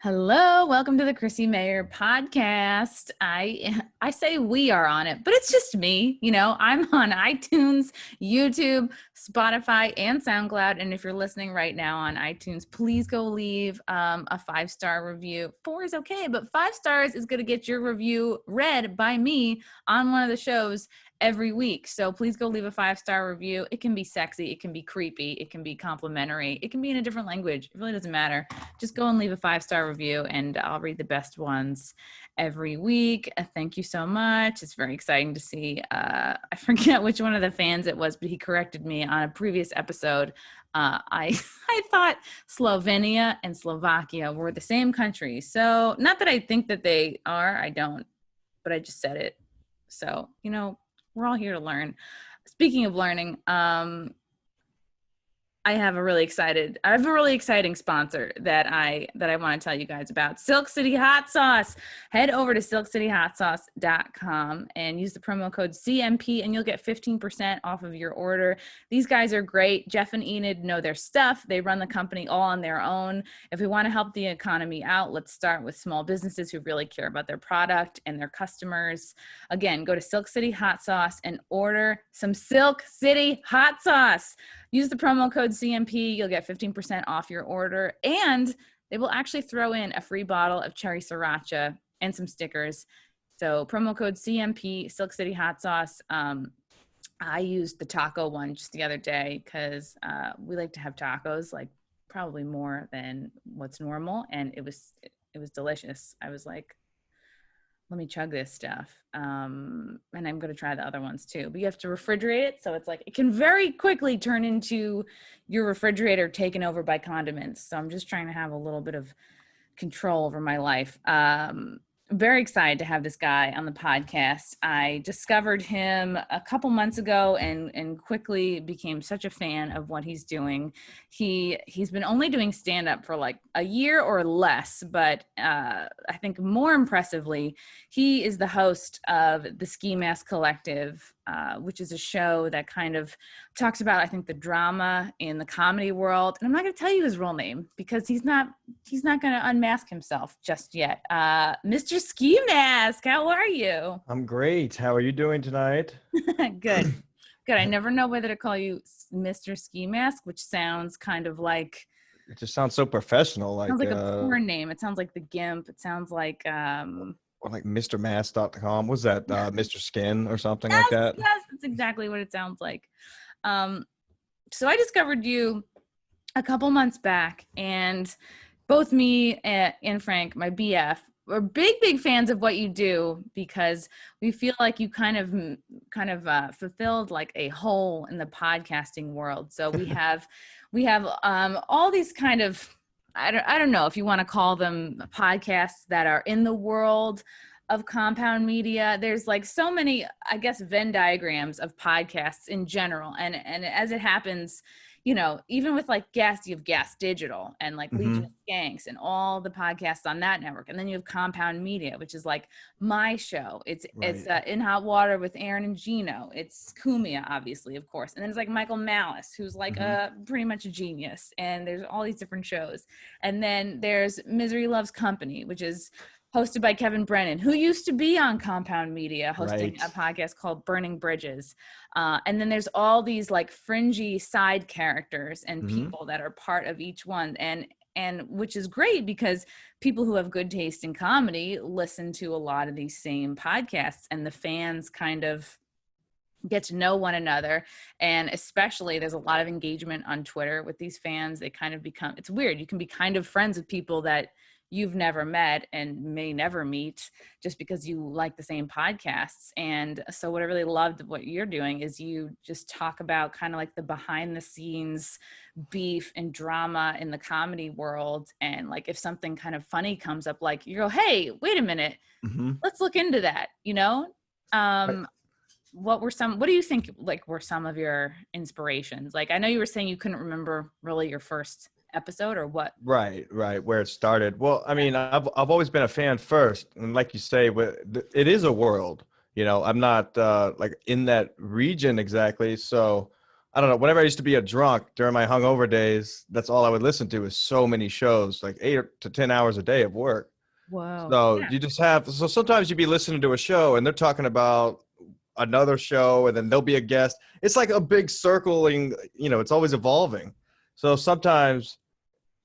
Hello, welcome to the Chrissy Mayer podcast. I say we are on it, but it's just me. I'm on iTunes, YouTube, Spotify, and SoundCloud. And if you're listening right now on iTunes, please go leave a 5-star review. 4 is okay, but 5 stars is going to get your review read by me on one of the shows every week. So please go leave a 5-star review. It can be sexy, it can be creepy, it can be complimentary, it can be in a different language. It really doesn't matter. Just go and leave a 5-star review and I'll read the best ones every week. Thank you so much. It's very exciting to see. I forget which one of the fans it was, but he corrected me on a previous episode. I thought Slovenia and Slovakia were the same country. So not that I think that they are, I don't, but I just said it. So, we're all here to learn. Speaking of learning, I have a really exciting sponsor that I want to tell you guys about. Silk City Hot Sauce. Head over to silkcityhotsauce.com and use the promo code CMP and you'll get 15% off of your order. These guys are great. Jeff and Enid know their stuff. They run the company all on their own. If we want to help the economy out, let's start with small businesses who really care about their product and their customers. Again, go to Silk City Hot Sauce and order some Silk City Hot Sauce. Use the promo code CMP. You'll get 15% off your order. And they will actually throw in a free bottle of cherry sriracha and some stickers. So promo code CMP, Silk City Hot Sauce. I used the taco one just the other day because we like to have tacos, like probably more than what's normal. And it was delicious. I was like, let me chug this stuff. And I'm going to try the other ones too, but you have to refrigerate it. So it's like, it can very quickly turn into your refrigerator taken over by condiments. So I'm just trying to have a little bit of control over my life. Very excited to have this guy on the podcast. I discovered him a couple months ago and quickly became such a fan of what he's doing. He's been only doing stand-up for like a year or less, but I think more impressively, he is the host of the Ski Mask Collective, which is a show that kind of talks about, I think, the drama in the comedy world. And I'm not going to tell you his real name because he's not going to unmask himself just yet. Mr. Ski Mask, how are you? I'm great. How are you doing tonight? Good. I never know whether to call you Mr. Ski Mask, which sounds kind of like... It just sounds so professional. Sounds like a porn name. It sounds like the GIMP. It sounds like... Or like MrMask.com. Was that Mr. Skin or something like that? Yes, that's exactly what it sounds like. So I discovered you a couple months back, and both me and Frank, my BF, we're big fans of what you do because we feel like you kind of fulfilled like a hole in the podcasting world. So we have all these kind of, I don't know if you want to call them podcasts that are in the world of compound media. There's like so many, I guess, Venn diagrams of podcasts in general. And as it happens, even with like Gas, you have Gas Digital and like Legion of Skanks and all the podcasts on that network. And then you have Compound Media, which is like my show. It's In Hot Water with Aaron and Gino. It's Kumia, obviously, of course. And then it's like Michael Malice, who's like pretty much a genius. And there's all these different shows. And then there's Misery Loves Company, which is hosted by Kevin Brennan, who used to be on Compound Media, hosting a podcast called Burning Bridges. And then there's all these like fringy side characters and people that are part of each one. And which is great because people who have good taste in comedy listen to a lot of these same podcasts, and the fans kind of get to know one another. And especially there's a lot of engagement on Twitter with these fans. They kind of become, it's weird. You can be kind of friends with people that you've never met and may never meet just because you like the same podcasts. And so what I really loved what you're doing is you just talk about kind of like the behind the scenes beef and drama in the comedy world. And like, if something kind of funny comes up, like you go, hey, wait a minute, let's look into that. What do you think like were some of your inspirations? Like, I know you were saying you couldn't remember really your first episode or what? Right. Where it started. Well, I mean, I've always been a fan first. And like you say, it is a world, I'm not like in that region exactly. So I don't know, whenever I used to be a drunk during my hungover days, that's all I would listen to is so many shows, like 8 to 10 hours a day of work. Whoa. So Yeah. you just have, so sometimes you'd be listening to a show and they're talking about another show and then there'll be a guest. It's like a big circling, it's always evolving. So sometimes,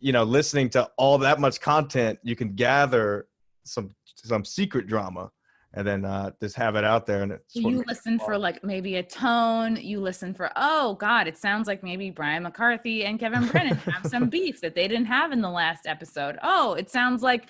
listening to all that much content, you can gather some secret drama and then just have it out there. And it's So what you makes it listen for fun. like maybe a tone, you listen for, oh God, it sounds like maybe Brian McCarthy and Kevin Brennan have some beef that they didn't have in the last episode. Oh, it sounds like,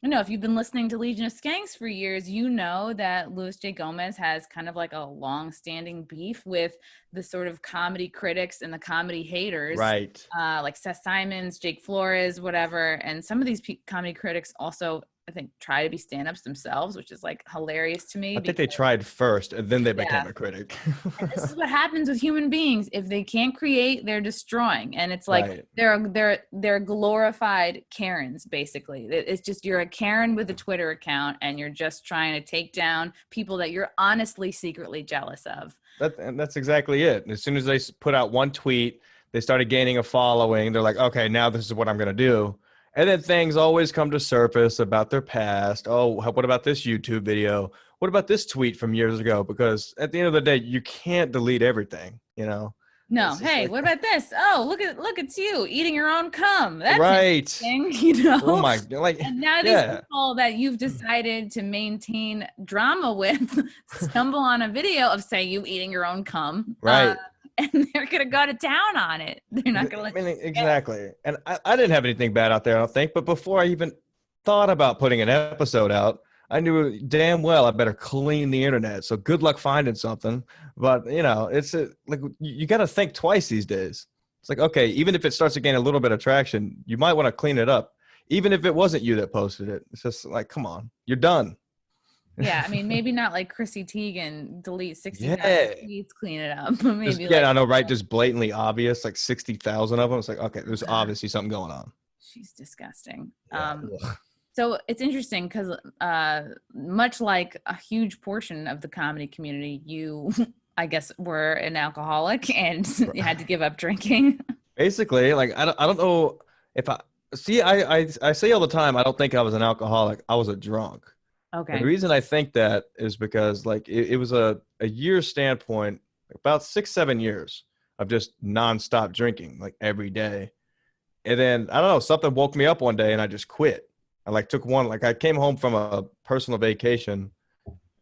if you've been listening to Legion of Skanks for years, you know that Louis J. Gomez has kind of like a long-standing beef with the sort of comedy critics and the comedy haters, Right. like Seth Simons, Jake Flores, whatever. And some of these comedy critics also, I think, try to be stand-ups themselves, which is like hilarious to me. I think they tried first and then they became Yeah. a critic. And this is what happens with human beings. If they can't create, they're destroying. And it's like Right. they're glorified Karens, basically. It's just you're a Karen with a Twitter account and you're just trying to take down people that you're honestly secretly jealous of. And that's exactly it. As soon as they put out one tweet, they started gaining a following. They're like, okay, now this is what I'm going to do. And then things always come to surface about their past. Oh, what about this YouTube video? What about this tweet from years ago? Because at the end of the day, you can't delete everything, No, It's just hey, like, what about this? Oh, look, it's you eating your own cum. That's right. interesting, Oh my, like, And now these yeah, people that you've decided to maintain drama with stumble on a video of, say, you eating your own cum, right. and they're gonna go to town on it. They're not gonna I let mean, you forget. exactly. And I didn't have anything bad out there, I don't think. But before I even thought about putting an episode out, I knew damn well I better clean the internet. So good luck finding something. But it's like you got to think twice these days. It's like, okay, even if it starts to gain a little bit of traction, you might want to clean it up, even if it wasn't you that posted it. It's just like, come on, you're done. Yeah, I mean, maybe not like Chrissy Teigen delete 60,000 Yeah. tweets, clean it up, but Just, maybe yeah, like I know, right? Just blatantly obvious, like 60,000 of them. It's like, okay, there's obviously something going on. she's disgusting. Yeah. So it's interesting because much like a huge portion of the comedy community, you, I guess, were an alcoholic and you had to give up drinking. Basically, like I don't know if I see I say all the time I don't think I was an alcoholic. I was a drunk. And the Okay. reason I think that is because like it was a year standpoint, about 6-7 years of just nonstop drinking like every day. And then I don't know, something woke me up one day and I just quit. I like took one, like I came home from a personal vacation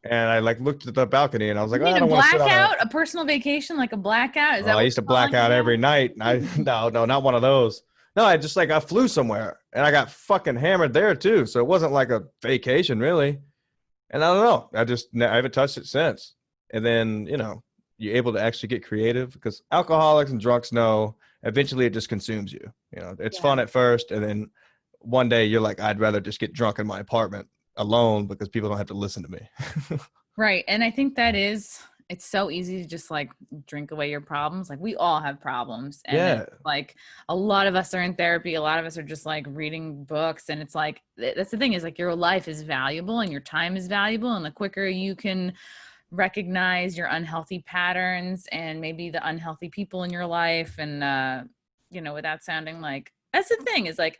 and I like looked at the balcony and I was You like, oh, mean I a don't want to sit on a, blackout, a personal vacation, like a blackout? Is well, that I what used to you're calling black out it every now? night. And no, not one of those. No, I flew somewhere and I got fucking hammered there too. So it wasn't like a vacation really. And I don't know. I haven't touched it since. And then, you're able to actually get creative because alcoholics and drunks know eventually it just consumes you. It's Yeah. fun at first. And then one day you're like, I'd rather just get drunk in my apartment alone because people don't have to listen to me. Right. And I think it's so easy to just like drink away your problems. Like we all have problems. And Yeah. it's like a lot of us are in therapy. A lot of us are just like reading books. And it's like, that's the thing is like your life is valuable and your time is valuable. And the quicker you can recognize your unhealthy patterns and maybe the unhealthy people in your life and, without sounding like, that's the thing is like,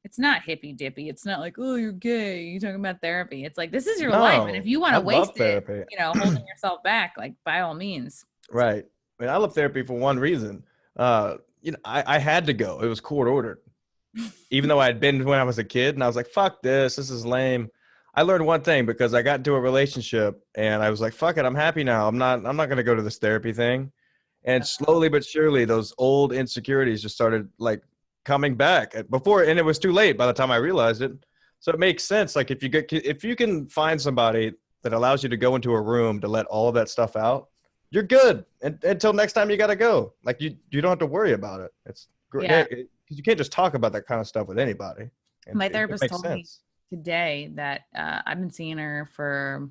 it's not hippy dippy. It's not like, oh, you're gay. You're talking about therapy. It's like, this is your life. And if No, you want I to waste love it, therapy. holding yourself back, like by all means. Right. I mean, I love therapy for one reason. I had to go. It was court ordered. Even though I had been when I was a kid and I was like, fuck this. This is lame. I learned one thing because I got into a relationship and I was like, fuck it. I'm happy now. I'm not going to go to this therapy thing. And slowly but surely, those old insecurities just started like coming back before, and it was too late by the time I realized it. So it makes sense. Like if you can find somebody that allows you to go into a room to let all of that stuff out, you're good. And until next time you got to go. Like you don't have to worry about it. It's great. Yeah. Because you can't just talk about that kind of stuff with anybody. And My it therapist makes told me sense. today that I've been seeing her for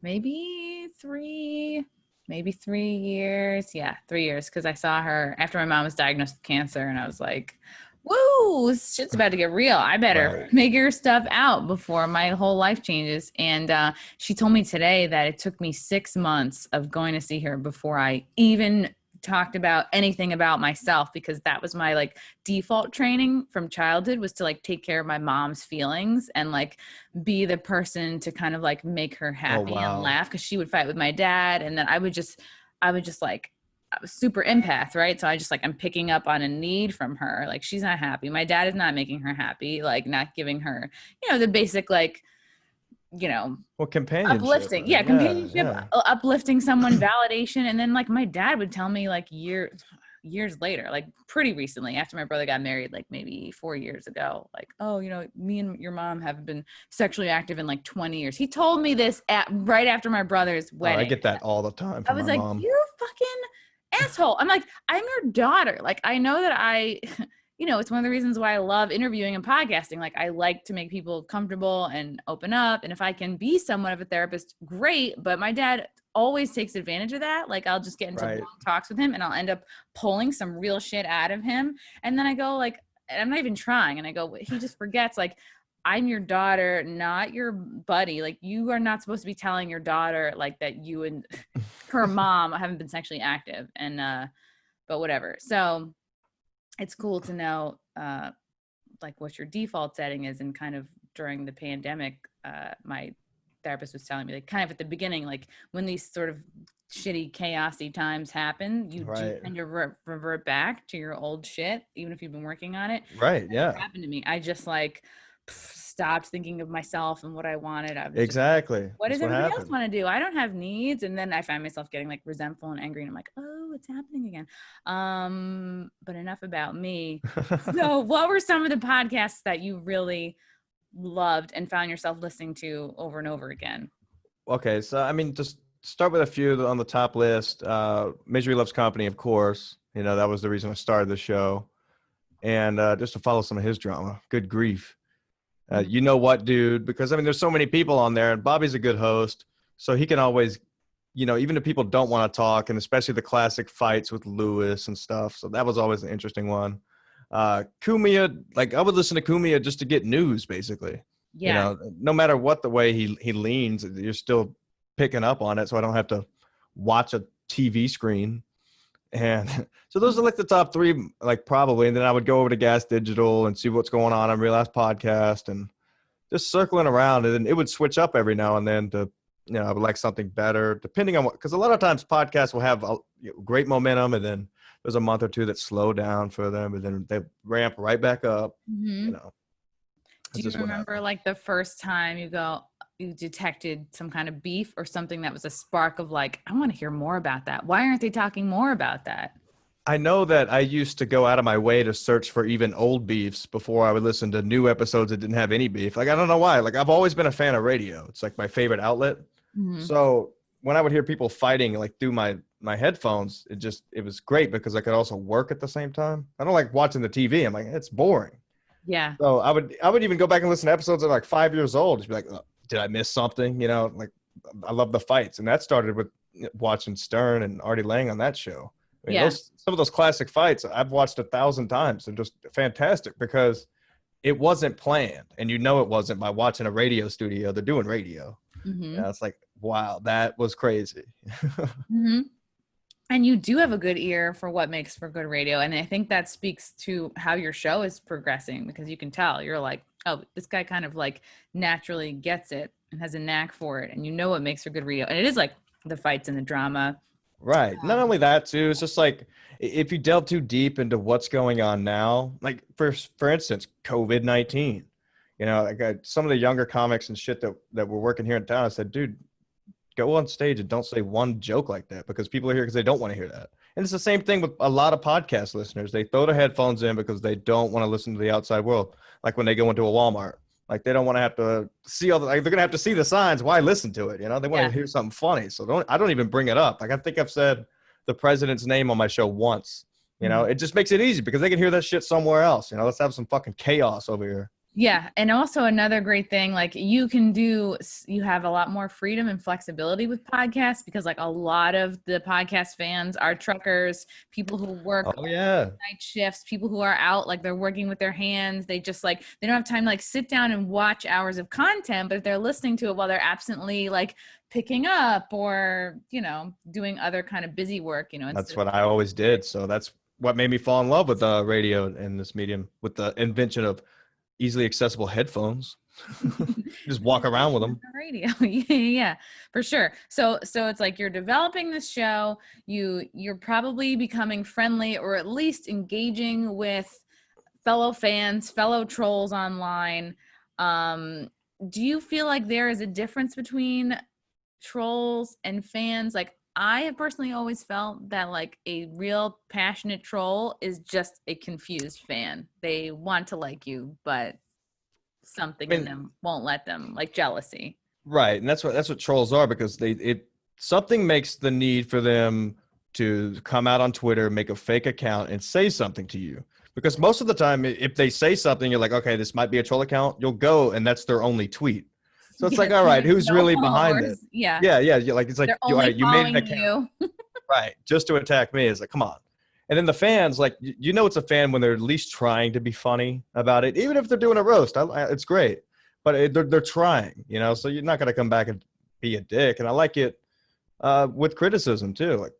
maybe 3 years. Yeah, 3 years. Because I saw her after my mom was diagnosed with cancer, and I was like, "Whoa, shit's about to get real. I better Right. figure stuff out before my whole life changes." And she told me today that it took me 6 months of going to see her before I even talked about anything about myself, because that was my like default training from childhood, was to like take care of my mom's feelings and like be the person to kind of like make her happy and laugh, because she would fight with my dad, and then I would just like, I was super empath, right? So I just like, I'm picking up on a need from her. Like, she's not happy. My dad is not making her happy, like not giving her, the basic, like, companionship. Uplifting. Yeah, companionship, uplifting someone, validation. And then like my dad would tell me like years later, like pretty recently, after my brother got married, like maybe 4 years ago, like, oh, me and your mom have been sexually active in like 20 years. He told me this right after my brother's wedding. I get that all the time from I was my like, mom. you fucking asshole. I'm like, I'm your daughter. Like, I know that it's one of the reasons why I love interviewing and podcasting. Like, I like to make people comfortable and open up. And if I can be somewhat of a therapist, great. But my dad always takes advantage of that. Like, I'll just get into long talks with him and I'll end up pulling some real shit out of him. And then I go like, I'm not even trying. And I go, he just forgets, like, I'm your daughter, not your buddy. Like, you are not supposed to be telling your daughter like that you and her mom haven't been sexually active. And, but whatever. So it's cool to know like what your default setting is. And kind of during the pandemic, my therapist was telling me, like, kind of at the beginning, like when these sort of shitty chaosy times happen, you do kind of revert back to your old shit, even if you've been working on it. Yeah. It happened to me. I just like stopped thinking of myself and what I wanted. I was exactly. Just, what does everybody else want to do? I don't have needs. And then I find myself getting like resentful and angry, and I'm like, oh, it's happening again. But enough about me. So what were some of the podcasts that you really loved and found yourself listening to over and over again? Okay, so I mean, just start with a few on the top list. Misery Loves Company, of course. That was the reason I started the show. And just to follow some of his drama. Good grief. You know what, dude? Because I mean, there's so many people on there, and Bobby's a good host, so he can always, even if people don't want to talk, and especially the classic fights with Lewis and stuff. So that was always an interesting one. Kumia, like I would listen to Kumia just to get news, basically. Yeah. No matter what the way he leans, you're still picking up on it. So I don't have to watch a TV screen. And so those are like the top three, like probably. And then I would go over to Gas Digital and see what's going on Real Ass Podcast, and just circling around. And then it would switch up every now and then to, I would like something better, depending on what, because a lot of times podcasts will have great momentum, and then there's a month or two that slow down for them, and then they ramp right back up. Do you remember like the first time you detected some kind of beef or something that was a spark of like, I want to hear more about that? Why aren't they talking more about that? I know that I used to go out of my way to search for even old beefs before I would listen to new episodes that didn't have any beef. Like, I don't know why. Like, I've always been a fan of radio. It's like my favorite outlet. So when I would hear people fighting like through my headphones, it was great because I could also work at the same time. I don't like watching the TV. I'm like, it's boring. Yeah. So I would even go back and listen to episodes that are like 5 years old. Just be like, oh, did I miss something? Like I love the fights. And that started with watching Stern and Artie Lang on that show. I mean, some of those classic fights I've watched 1,000 times. They're just fantastic because it wasn't planned. And it wasn't by watching a radio studio. They're doing radio. It's like, wow, that was crazy. And you do have a good ear for what makes for good radio. And I think that speaks to how your show is progressing, because you can tell you're like, oh, this guy kind of like naturally gets it and has a knack for it. And what makes for good radio. And it is like the fights and the drama. Right. Not only that too, it's just like, if you delve too deep into what's going on now, like for instance, COVID-19, like some of the younger comics and shit that were working here in town, I said, dude, go on stage and don't say one joke like that, because people are here because they don't want to hear that. And it's the same thing with a lot of podcast listeners. They throw their headphones in because they don't want to listen to the outside world. Like when they go into a Walmart, like they don't want to have to see they're going to have to see the signs. Why listen to it? They want to hear something funny. So I don't even bring it up. Like, I think I've said the president's name on my show once. It just makes it easy because they can hear that shit somewhere else. Let's have some fucking chaos over here. Yeah. And also another great thing, like you have a lot more freedom and flexibility with podcasts because like a lot of the podcast fans are truckers, people who work Oh yeah. night shifts, people who are out, like they're working with their hands. They just like, they don't have time to like sit down and watch hours of content, but if they're listening to it while they're absently like picking up or, doing other kind of busy work, That's instead what I always did. So that's what made me fall in love with radio and this medium, with the invention of easily accessible headphones. Just walk around with them. radio. Yeah, for sure. So it's like you're developing this show, you're probably becoming friendly or at least engaging with fellow fans, fellow trolls online. um do you feel like there is a difference between trolls and fans? Like I have personally always felt that like a real passionate troll is just a confused fan. They want to like you, but something I in mean, them won't let them, like jealousy. right, and that's what trolls are, because something makes the need for them to come out on Twitter, make a fake account, and say something to you. Because most of the time, if they say something, you're like, okay, this might be a troll account. You'll go, and that's their only tweet. So it's Yeah, like, all right, who's no really behind it? followers. Yeah, Yeah, yeah. Like it's like, they're all only right, you made an following account, you. right, just to attack me. It's like, come on. And then the fans, like, it's a fan when they're at least trying to be funny about it, even if they're doing a roast. It's great, but they're trying, So you're not gonna come back and be a dick. And I like it with criticism too. Like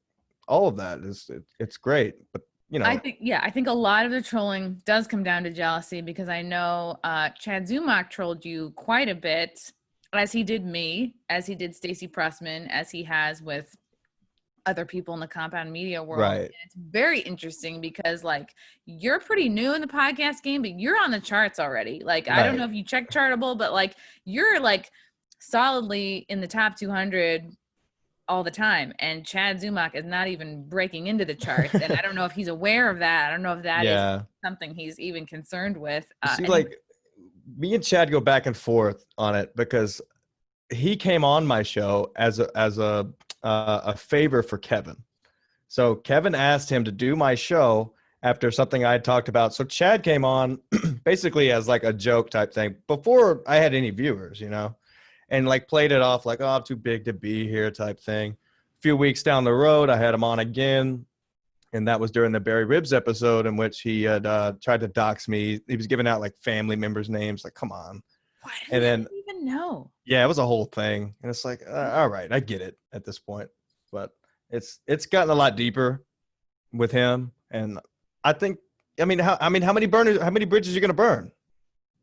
all of that it's great, but I think a lot of the trolling does come down to jealousy because I know Chad Zumach trolled you quite a bit, as he did me, as he did Stacey Pressman, as he has with other people in the compound media world. right, And it's very interesting because like you're pretty new in the podcast game, but you're on the charts already. Like I don't know right. if you check Chartable, but like you're like solidly in the top 200 all the time, and Chad Zumach is not even breaking into the charts, and I don't know if he's aware of that. I don't know if that is Yeah. something he's even concerned with. You see, Anyway. like me and Chad go back and forth on it because he came on my show as a favor for Kevin. So Kevin asked him to do my show after something I had talked about. So Chad came on basically as like a joke type thing before I had any viewers, and like played it off like, oh, I'm too big to be here type thing. A few weeks down the road, I had him on again. And that was during the Barry Ribs episode in which he had tried to dox me. He was giving out like family members' names. Like, come on. What? And I then, didn't even know. yeah, it was a whole thing. And it's like, all right, I get it at this point. But it's gotten a lot deeper with him. And I think, how many bridges are you going to burn?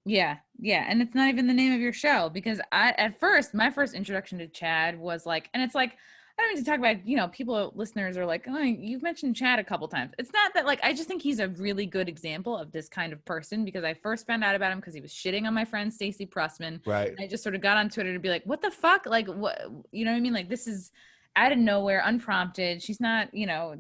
Yeah, and it's not even the name of your show because my first introduction to Chad was like, and it's like, I don't mean to talk about, listeners are like, oh, you've mentioned Chad a couple times. It's not that, like, I just think he's a really good example of this kind of person because I first found out about him because he was shitting on my friend Stacey Pressman. Right. And I just sort of got on Twitter to be like, what the fuck? Like, what, you know what I mean? Like, this is out of nowhere, unprompted. She's not,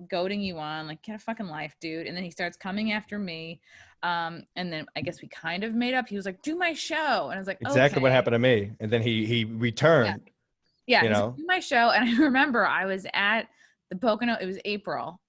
goading you on, like, get a fucking life, dude. And then he starts coming after me. And then I guess we kind of made up. He was like, do my show. And I was like, Exactly okay. what happened to me. And then he returned. Yeah, he's like, do my show. And I remember I was at the Pocono. It was April,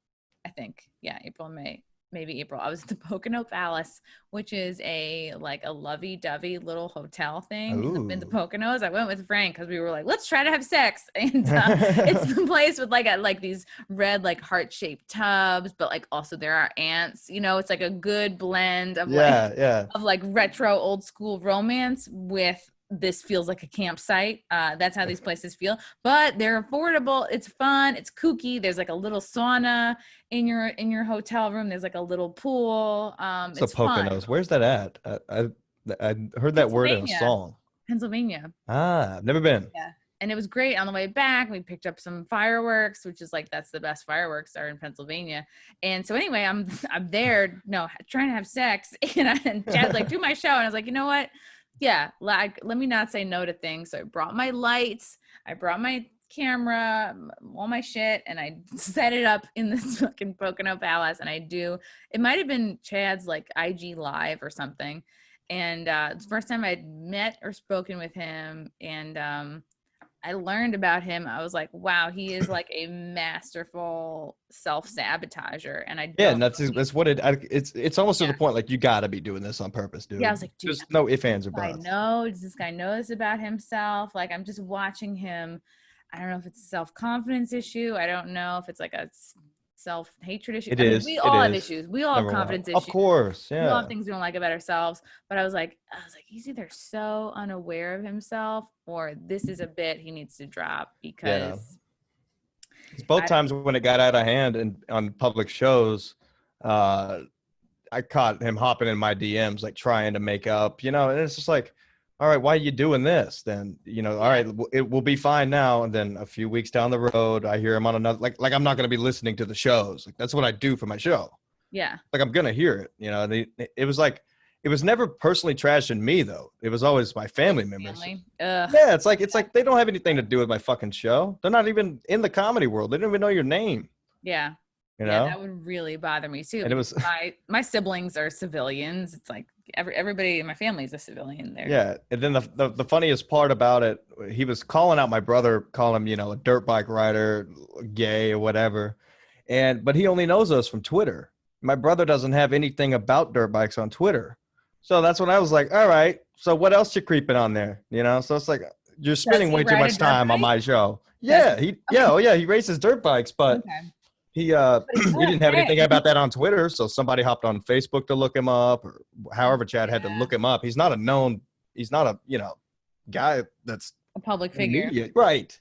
I think. Yeah, April, May, maybe April. I was at the Pocono Palace, which is a lovey-dovey little hotel thing in the Poconos. I went with Frank because we were like, let's try to have sex. And it's the place with like these red like heart-shaped tubs, but like also there are ants. It's like a good blend of of like retro old school romance with this feels like a campsite. That's how these places feel, but they're affordable. It's fun. It's kooky. There's like a little sauna in your hotel room. There's like a little pool. So It's fun. Poconos, where's that at? I heard that word in a song. Pennsylvania. I've never been. Yeah. And it was great. On the way back, we picked up some fireworks, which is like, that's the best fireworks are in Pennsylvania. And so anyway, I'm there, trying to have sex. And Chad's like, do my show. And I was like, you know what? Yeah, like, let me not say no to things. So I brought my lights, I brought my camera, all my shit, and I set it up in this fucking Pocono Palace. And it might have been Chad's like IG live or something. And it's the first time I'd met or spoken with him. And I learned about him, I was like, wow, he is like a masterful self-sabotager. And I Yeah, don't and that's what it's almost to yeah. the point like you got to be doing this on purpose, Yeah, I dude. was like, dude, Just no ifs, does ands, this or guy buts. know? Does this guy know this about himself? Like, I'm just watching him. I don't know if it's a self-confidence issue. I don't know if it's like a self-hatred issue. It I mean, is. we It all have is. issues. We all have Number one. confidence Of issues. course. We all have Yeah. things we don't like about ourselves. But I was like, he's either so unaware of himself or this is a bit he needs to drop Yeah. because It's both I don't. times when it got out of hand and on public shows, uh, I caught him hopping in my DMs, like trying to make up, and it's just like, all right, why are you doing this? Then, all Yeah. right, it will be fine now. And then a few weeks down the road, I hear him on another, like I'm not going to be listening to the shows. Like that's what I do for my show. Yeah. Like I'm going to hear it, and it was like, it was never personally trashing me though. It was always my Like family members. family. Ugh. Yeah. It's like they don't have anything to do with my fucking show. They're not even in the comedy world. They don't even know your name, Yeah. you Yeah, know? that would really bother me too And it because was, my siblings are civilians. It's like everybody in my family is a civilian. They're yeah, and then the funniest part about it, he was calling out my brother, calling him, a dirt bike rider, gay or whatever, but he only knows us from Twitter. My brother doesn't have anything about dirt bikes on Twitter, so that's when I was like, all right, so what else you creeping on there, So it's like you're Does spending he way too ride a much dirt time on bike? my show. Does Yeah, oh yeah, he races dirt bikes, but okay. he But he's he not didn't have gay. anything about that on Twitter, so somebody hopped on Facebook to look him up, or however Chad had to Yeah, look him up. He's not a guy that's a public in figure. media. Right.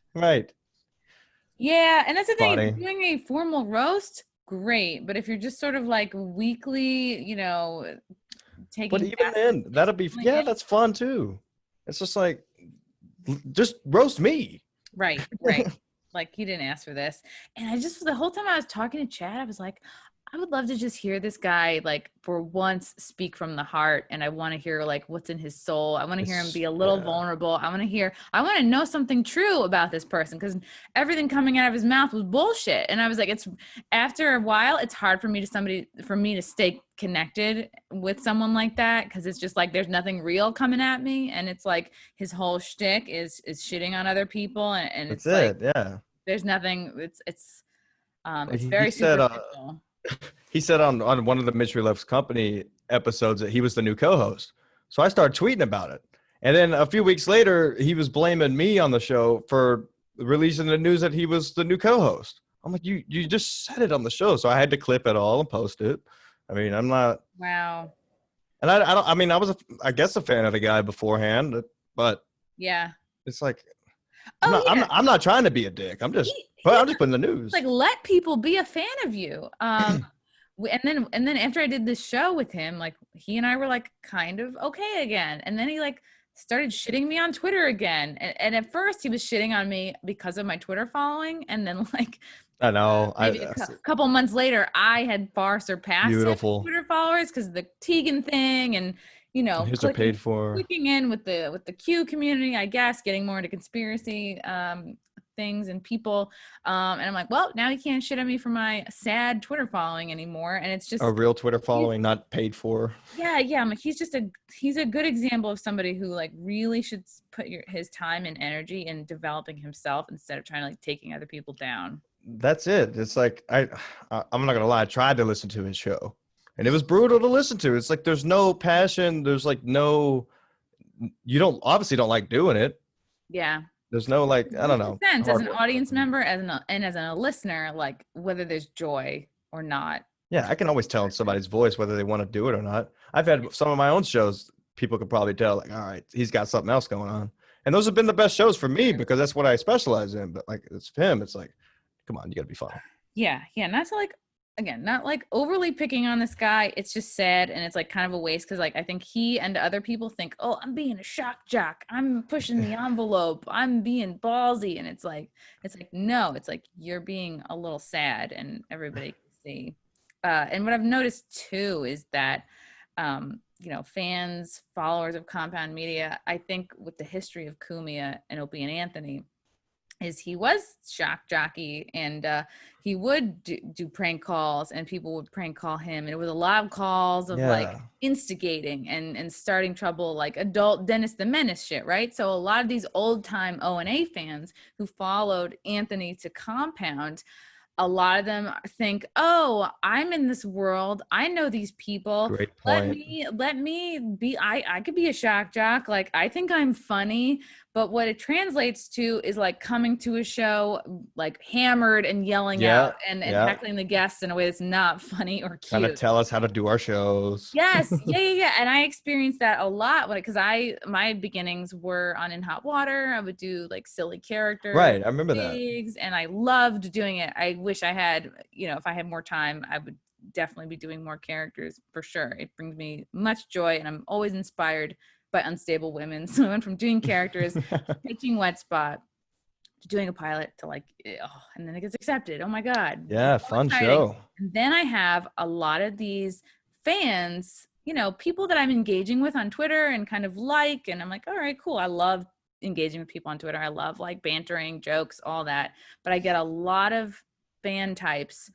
Yeah, and that's the thing. If Funny. you're doing a formal roast, great. But if you're just sort of like weekly, But taking even passes then, that'll be, occasionally, that's fun too. It's just like, just roast me. right, right. Like he didn't ask for this. And the whole time I was talking to Chad, I was like, I would love to just hear this guy like for once speak from the heart. And I want to hear like what's in his soul. I want to hear him be a little Yeah. vulnerable. I want to know something true about this person because everything coming out of his mouth was bullshit. And I was like, after a while, it's hard for me to stay connected with someone like that because it's just like there's nothing real coming at me. And it's like his whole shtick is shitting on other people. And That's it's like, it. Yeah. there's nothing, Like it's he very said, superficial. he said on one of the Mystery Loves Company episodes that he was the new co-host. So I started tweeting about it. And then a few weeks later, he was blaming me on the show for releasing the news that he was the new co-host. I'm like, you just said it on the show. So I had to clip it all and post it. I mean, I'm not. Wow. And I was, I guess, a fan of the guy beforehand, but Yeah. it's like, Oh yeah. I'm not trying to be a dick. I'm just putting the news. Like let people be a fan of you. And then after I did this show with him, like he and I were like kind of okay again. And then he like started shitting me on Twitter again. And at first he was shitting on me because of my Twitter following. And then like I know. maybe a couple months later, I had far surpassed him Beautiful. Twitter followers because of the Tegan thing and His are paid for. clicking in with the Q community, I guess, getting more into conspiracy things and people. And I'm like, well, now he can't shit on me for my sad Twitter following anymore. And it's just A real Twitter following, not paid for. yeah. I'm like, he's a good example of somebody who like really should put his time and energy in developing himself instead of trying to like taking other people down. That's it. It's like I'm not gonna lie. I tried to listen to his show, and it was brutal to listen to. It's like there's no passion. There's like no. You obviously don't like doing it. Yeah. There's no like, I don't know. Sense as an audience member, as a listener, like whether there's joy or not. Yeah, I can always tell in somebody's voice whether they want to do it or not. I've had some of my own shows. People could probably tell, like, all right, he's got something else going on, and those have been the best shows for me because that's what I specialize in. But like, it's for him. It's like, come on, you got to be fun. Yeah. Not to like, again, not like overly picking on this guy. It's just sad and it's like kind of a waste because like I think he and other people think, oh, I'm being a shock jock. I'm pushing the envelope. I'm being ballsy. And it's like no, it's like you're being a little sad and everybody can see. And what I've noticed too is that fans, followers of Compound Media, I think with the history of Cumia and Opie and Anthony, is he was shock jockey, and he would do prank calls, and people would prank call him, and it was a lot of calls of like Yeah. instigating and starting trouble, like adult Dennis the Menace shit, right? So a lot of these old time O&A fans who followed Anthony to Compound, a lot of them think, oh, I'm in this world, I know these people, Great let point. me be, I could be a shock jock, like I think I'm funny. But what it translates to is like coming to a show like hammered and yelling out Yeah. and Yeah. heckling the guests in a way that's not funny or Trying to cute. tell us how to do our shows. Yes, yeah. And I experienced that a lot because my beginnings were on In Hot Water. I would do like silly characters, Right. I remember that. gigs, and I loved doing it. I wish I had, if I had more time, I would definitely be doing more characters for sure. It brings me much joy, and I'm always inspired by unstable women. So I went from doing characters, pitching Wet Spot, to doing a pilot, to like, and then it gets accepted. Oh my God. Yeah. So Fun exciting. show. And then I have a lot of these fans, people that I'm engaging with on Twitter and kind of like, and I'm like, all right, cool. I love engaging with people on Twitter. I love like bantering, jokes, all that. But I get a lot of fan types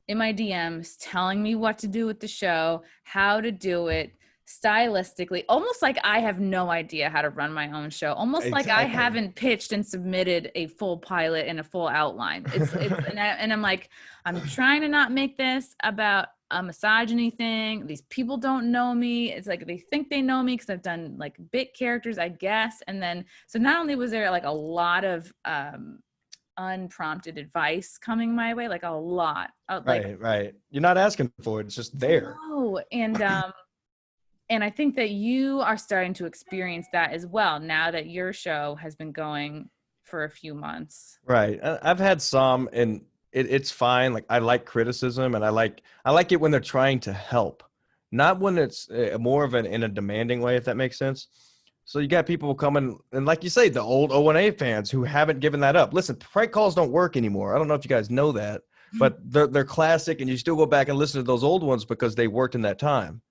in my DMs telling me what to do with the show, how to do it stylistically, almost like I have no idea how to run my own show, almost like I Exactly. haven't pitched and submitted a full pilot and a full outline. And I'm like, I'm trying to not make this about a misogyny thing. These people don't know me. It's like they think they know me because I've done like bit characters, I guess. And then, so not only was there like a lot of unprompted advice coming my way, like a lot, like, Right. You're not asking for it. It's just there. no. And I think that you are starting to experience that as well now that your show has been going for a few months. Right. I've had some, and it's fine. Like I like criticism, and I like it when they're trying to help, not when it's more of in a demanding way, if that makes sense. So you got people coming, and like you say, the old O&A fans who haven't given that up. Listen, prank calls don't work anymore. I don't know if you guys know that, but they're classic, and you still go back and listen to those old ones because they worked in that time.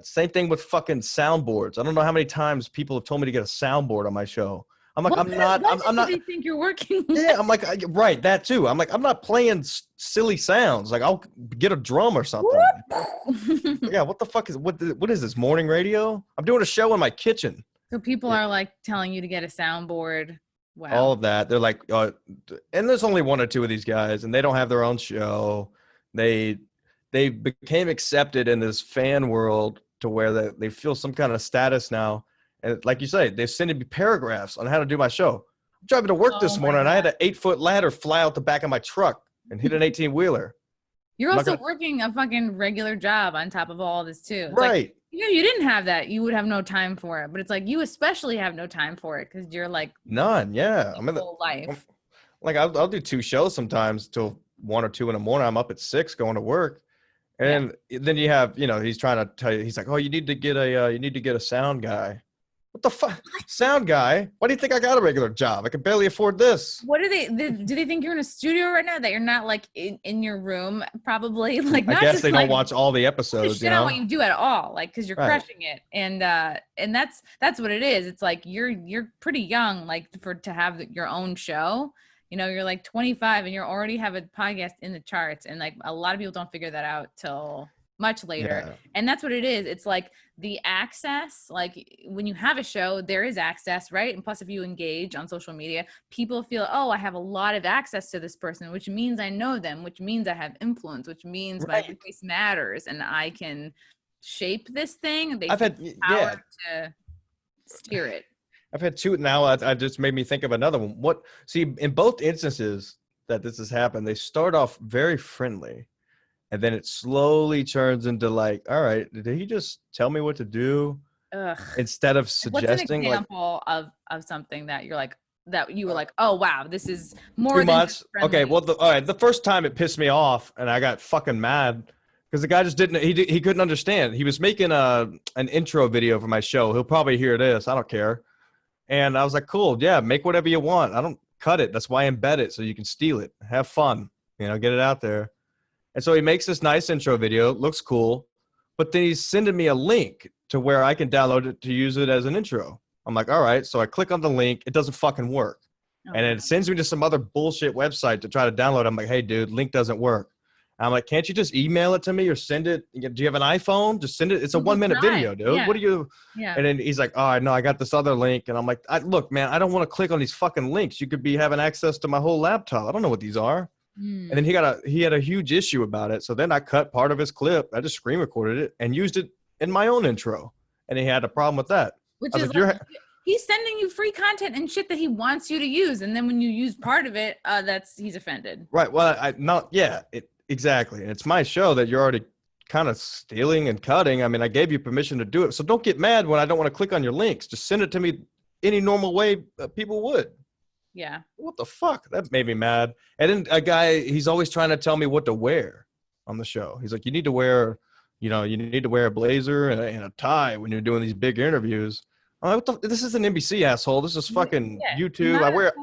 Same thing with fucking soundboards. I don't know how many times people have told me to get a soundboard on my show. I'm like, I'm not. Do they think you're working? Yeah, I'm like, right, that too. I'm like, I'm not playing silly sounds. Like, I'll get a drum or something. Yeah, what the fuck what is this, morning radio? I'm doing a show in my kitchen. So people are like telling you to get a soundboard. Wow. All of that. They're like, and there's only one or two of these guys, and they don't have their own show. They became accepted in this fan world to where they feel some kind of status now. And like you say, they're sending me paragraphs on how to do my show. I'm driving to work this morning, and I had an 8-foot ladder fly out the back of my truck and hit an 18-wheeler. You're also working a fucking regular job on top of all this too. It's right. Like, you didn't have that, you would have no time for it. But it's like you especially have no time for it because you're like none. Yeah, I'm in the whole life. Like I'll do 2 shows sometimes till 1 or 2 in the morning. I'm up at 6 going to work. And then you have, he's trying to tell you, he's like, oh, you need to get a sound guy. What the fuck? Sound guy? Why do you think I got a regular job? I can barely afford this. What do they think you're in a studio right now, that you're not like in your room probably? Like, I not guess just they like, don't watch all the episodes, shit on what you do at all, like, because you're crushing it. And that's what it is. It's like you're pretty young, like, to have your own show. You're like 25 and you already have a podcast in the charts, and like a lot of people don't figure that out till much later. Yeah. And that's what it is. It's like the access, like when you have a show, there is access, right? And plus, if you engage on social media, people feel, oh, I have a lot of access to this person, which means I know them, which means I have influence, which means my voice matters, and I can shape this thing. They have power to steer it. I've had 2 now. I just made me think of another one. See, in both instances that this has happened, they start off very friendly, and then it slowly turns into like, all right, did he just tell me what to do? Ugh. Instead of suggesting. What's an example of something that you're like, that you were like, oh wow, this is more too than much? Okay, well, all right. The first time it pissed me off, and I got fucking mad because the guy just didn't. He couldn't understand. He was making an intro video for my show. He'll probably hear this. I don't care. And I was like, cool, yeah, make whatever you want. I don't cut it. That's why I embed it, so you can steal it. Have fun, get it out there. And so he makes this nice intro video. It looks cool. But then he's sending me a link to where I can download it to use it as an intro. I'm like, all right. So I click on the link. It doesn't fucking work. Oh And God. it sends me to some other bullshit website to try to download. I'm like, hey, dude, link doesn't work. I'm like, can't you just email it to me or send it? Do you have an iPhone? Just send it. It's a Google 1-minute Drive. video, dude. Yeah. What are you? Yeah. And then he's like, oh, no, I got this other link. And I'm like, look, man, I don't want to click on these fucking links. You could be having access to my whole laptop. I don't know what these are. And then he had a huge issue about it. So then I cut part of his clip. I just screen recorded it and used it in my own intro. And he had a problem with that. Which I was is like, like, he's sending you free content and shit that he wants you to use. And then when you use part of it, he's offended. right. Well, exactly. And it's my show that you're already kind of stealing and cutting. I mean, I gave you permission to do it. So don't get mad when I don't want to click on your links. Just send it to me any normal way people would. Yeah. What the fuck? That made me mad. And then a guy, he's always trying to tell me what to wear on the show. He's like, you need to wear a blazer and a tie when you're doing these big interviews. I'm like, this is an NBC, asshole. This is fucking YouTube.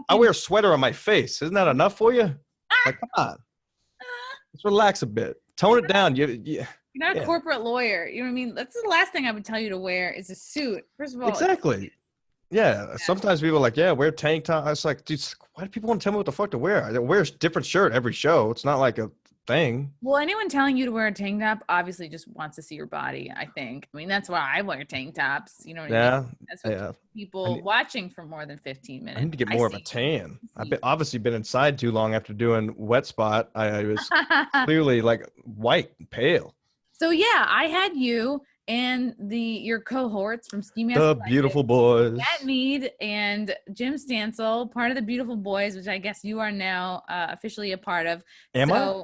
I wear a sweater on my face. Isn't that enough for you? Like, come on. Let's relax a bit. Tone it down. You're not a corporate lawyer. You know what I mean? That's the last thing I would tell you to wear is a suit. First of all. Exactly. Yeah. Sometimes people are like, yeah, wear tank top. I was like, dude, why do people want to tell me what the fuck to wear? I wear a different shirt every show. It's not like a thing. Well, anyone telling you to wear a tank top obviously just wants to see your body, I think. I mean, that's why I wear tank tops. You know what I mean? That's what people watching for more than 15 minutes. I need to get more of a tan. I've obviously been inside too long after doing wet spot. I was clearly like white and pale. So yeah, I had you and your cohorts from Ski Mask The Collective, beautiful boys. Matt Mead and Jim Stansel, part of the Beautiful Boys, which I guess you are now officially a part of. Am I?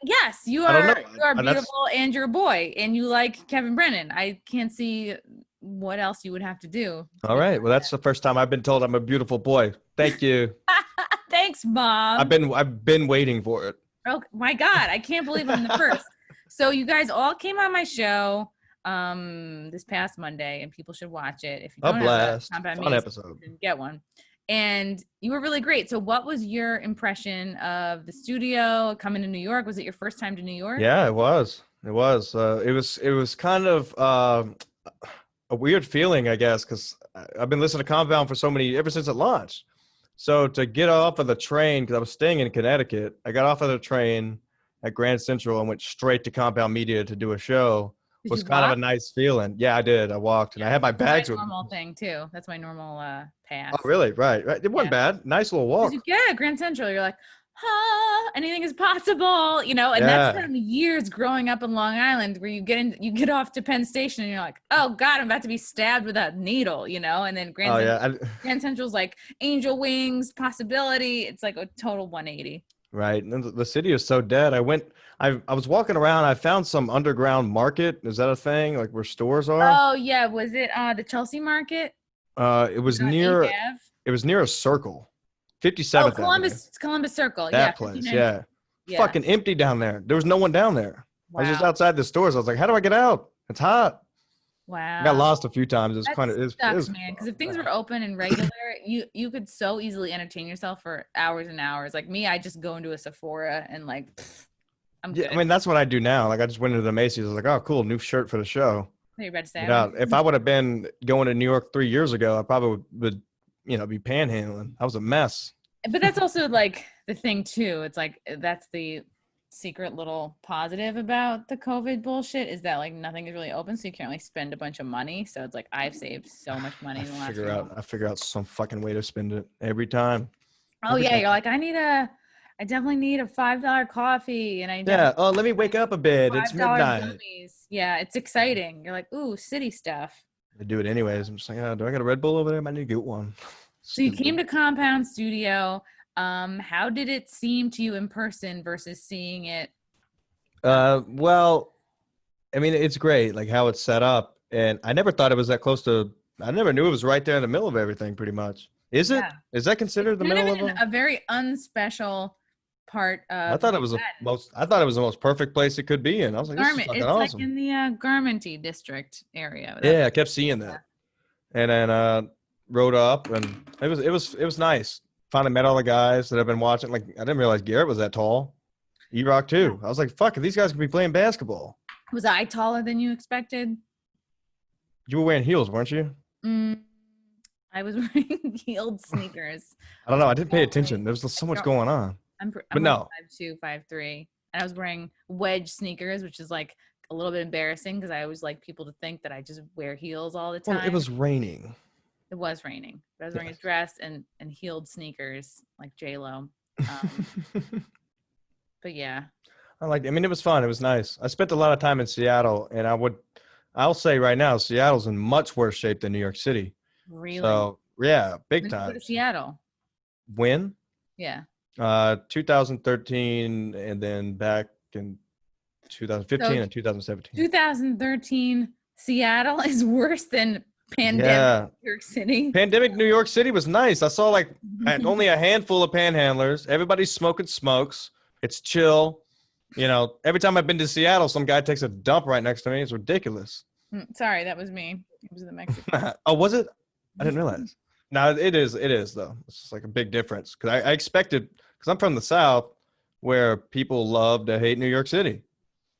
Yes, you are. You are beautiful and you're a boy, and you like Kevin Brennan. I can't see what else you would have to do. All right. Well, that's the first time I've been told I'm a beautiful boy. Thank you. Thanks, Mom. I've been waiting for it. Oh my God, I can't believe I'm the first. So you guys all came on my show this past Monday, and people should watch it. If you don't have a fun episode, get one. And you were really great. So what was your impression of the studio coming to New York? Was it your first time to New York? Yeah, it was. It was kind of a weird feeling, I guess, because I've been listening to Compound ever since it launched. So to get off of the train, because I was staying in Connecticut, I got off of the train at Grand Central and went straight to Compound Media to do a show. Was kind of a nice feeling. Yeah, I did. I walked and I had my bags with me. Normal thing too. That's my normal pass. Oh, really? Right. It wasn't bad. Nice little walk. Yeah, Grand Central. You're like, anything is possible, you know. And that's from years growing up in Long Island, where you get off to Penn Station and you're like, oh God, I'm about to be stabbed with a needle, you know. And then Grand Central's like angel wings, possibility. It's like a total 180. Right. And the city is so dead. I was walking around. I found some underground market. Is that a thing? Like where stores are? Oh yeah. Was it the Chelsea Market? It was near a circle. 57th. Oh, Columbus Circle. That place. Yeah. Fucking empty down there. There was no one down there. Wow. I was just outside the stores. I was like, how do I get out? It's hot. Wow. I got lost a few times. It sucks, man. Because if things were open and regular, you could so easily entertain yourself for hours and hours. Like me, I just go into a Sephora and like, I'm good. I mean, that's what I do now. Like I just went into the Macy's. I was like, oh, cool, new shirt for the show. You're about to say. If I would have been going to New York 3 years ago, I probably would, be panhandling. I was a mess. But that's also like the thing too. It's like that's the secret little positive about the COVID bullshit is that like nothing is really open, so you can't really spend a bunch of money. So it's like I've saved so much money in the last year. I figure out some fucking way to spend it every time. Oh yeah, you're like I definitely need a $5 coffee, and let me wake up a bit. It's midnight. Gummies. Yeah, it's exciting. You're like, ooh, city stuff. I do it anyways. I'm just like, do I got a Red Bull over there? I need to get one. So you came to Compound Studio. How did it seem to you in person versus seeing it? Well, I mean, it's great, like how it's set up. And I never thought it was that close to, I never knew it was right there in the middle of everything pretty much. Is it? Is that considered the middle of a very unspecial part of I thought it was the most perfect place it could be in. I was like, this is fucking awesome. Like in the Garmenty district area. I kept seeing that. And then rode up and it was nice. Finally met all the guys that I've been watching. Like I didn't realize Garrett was that tall. E-Rock too. I was like, fuck, these guys could be playing basketball. Was I taller than you expected? You were wearing heels, weren't you? I was wearing heeled sneakers. I don't know. I didn't pay Only attention. There was so much going on. I'm But like no. 5'2", 5'3", and I was wearing wedge sneakers, which is like a little bit embarrassing because I always like people to think that I just wear heels all the Well, it time. was raining. It was raining, but I was wearing a Yes. dress and heeled sneakers like J-Lo. But yeah, I mean, it was fun. It was nice. I spent a lot of time in Seattle, and I'll say right now, Seattle's in much worse shape than New York City. really. So yeah, big When did you go time. to Seattle? When? Yeah. 2013, and then back in 2015 So and 2017. 2013 Seattle is worse than pandemic Yeah. New York City. Pandemic New York City was nice. I saw like only a handful of panhandlers. Everybody's smoking smokes. It's chill. You know, every time I've been to Seattle, some guy takes a dump right next to me. It's ridiculous. Sorry, that was me. It was the Mexican. Oh, was it? I didn't realize. No, it is though. It's just like a big difference. Because I expected, because I'm from the South, where people love to hate New York City.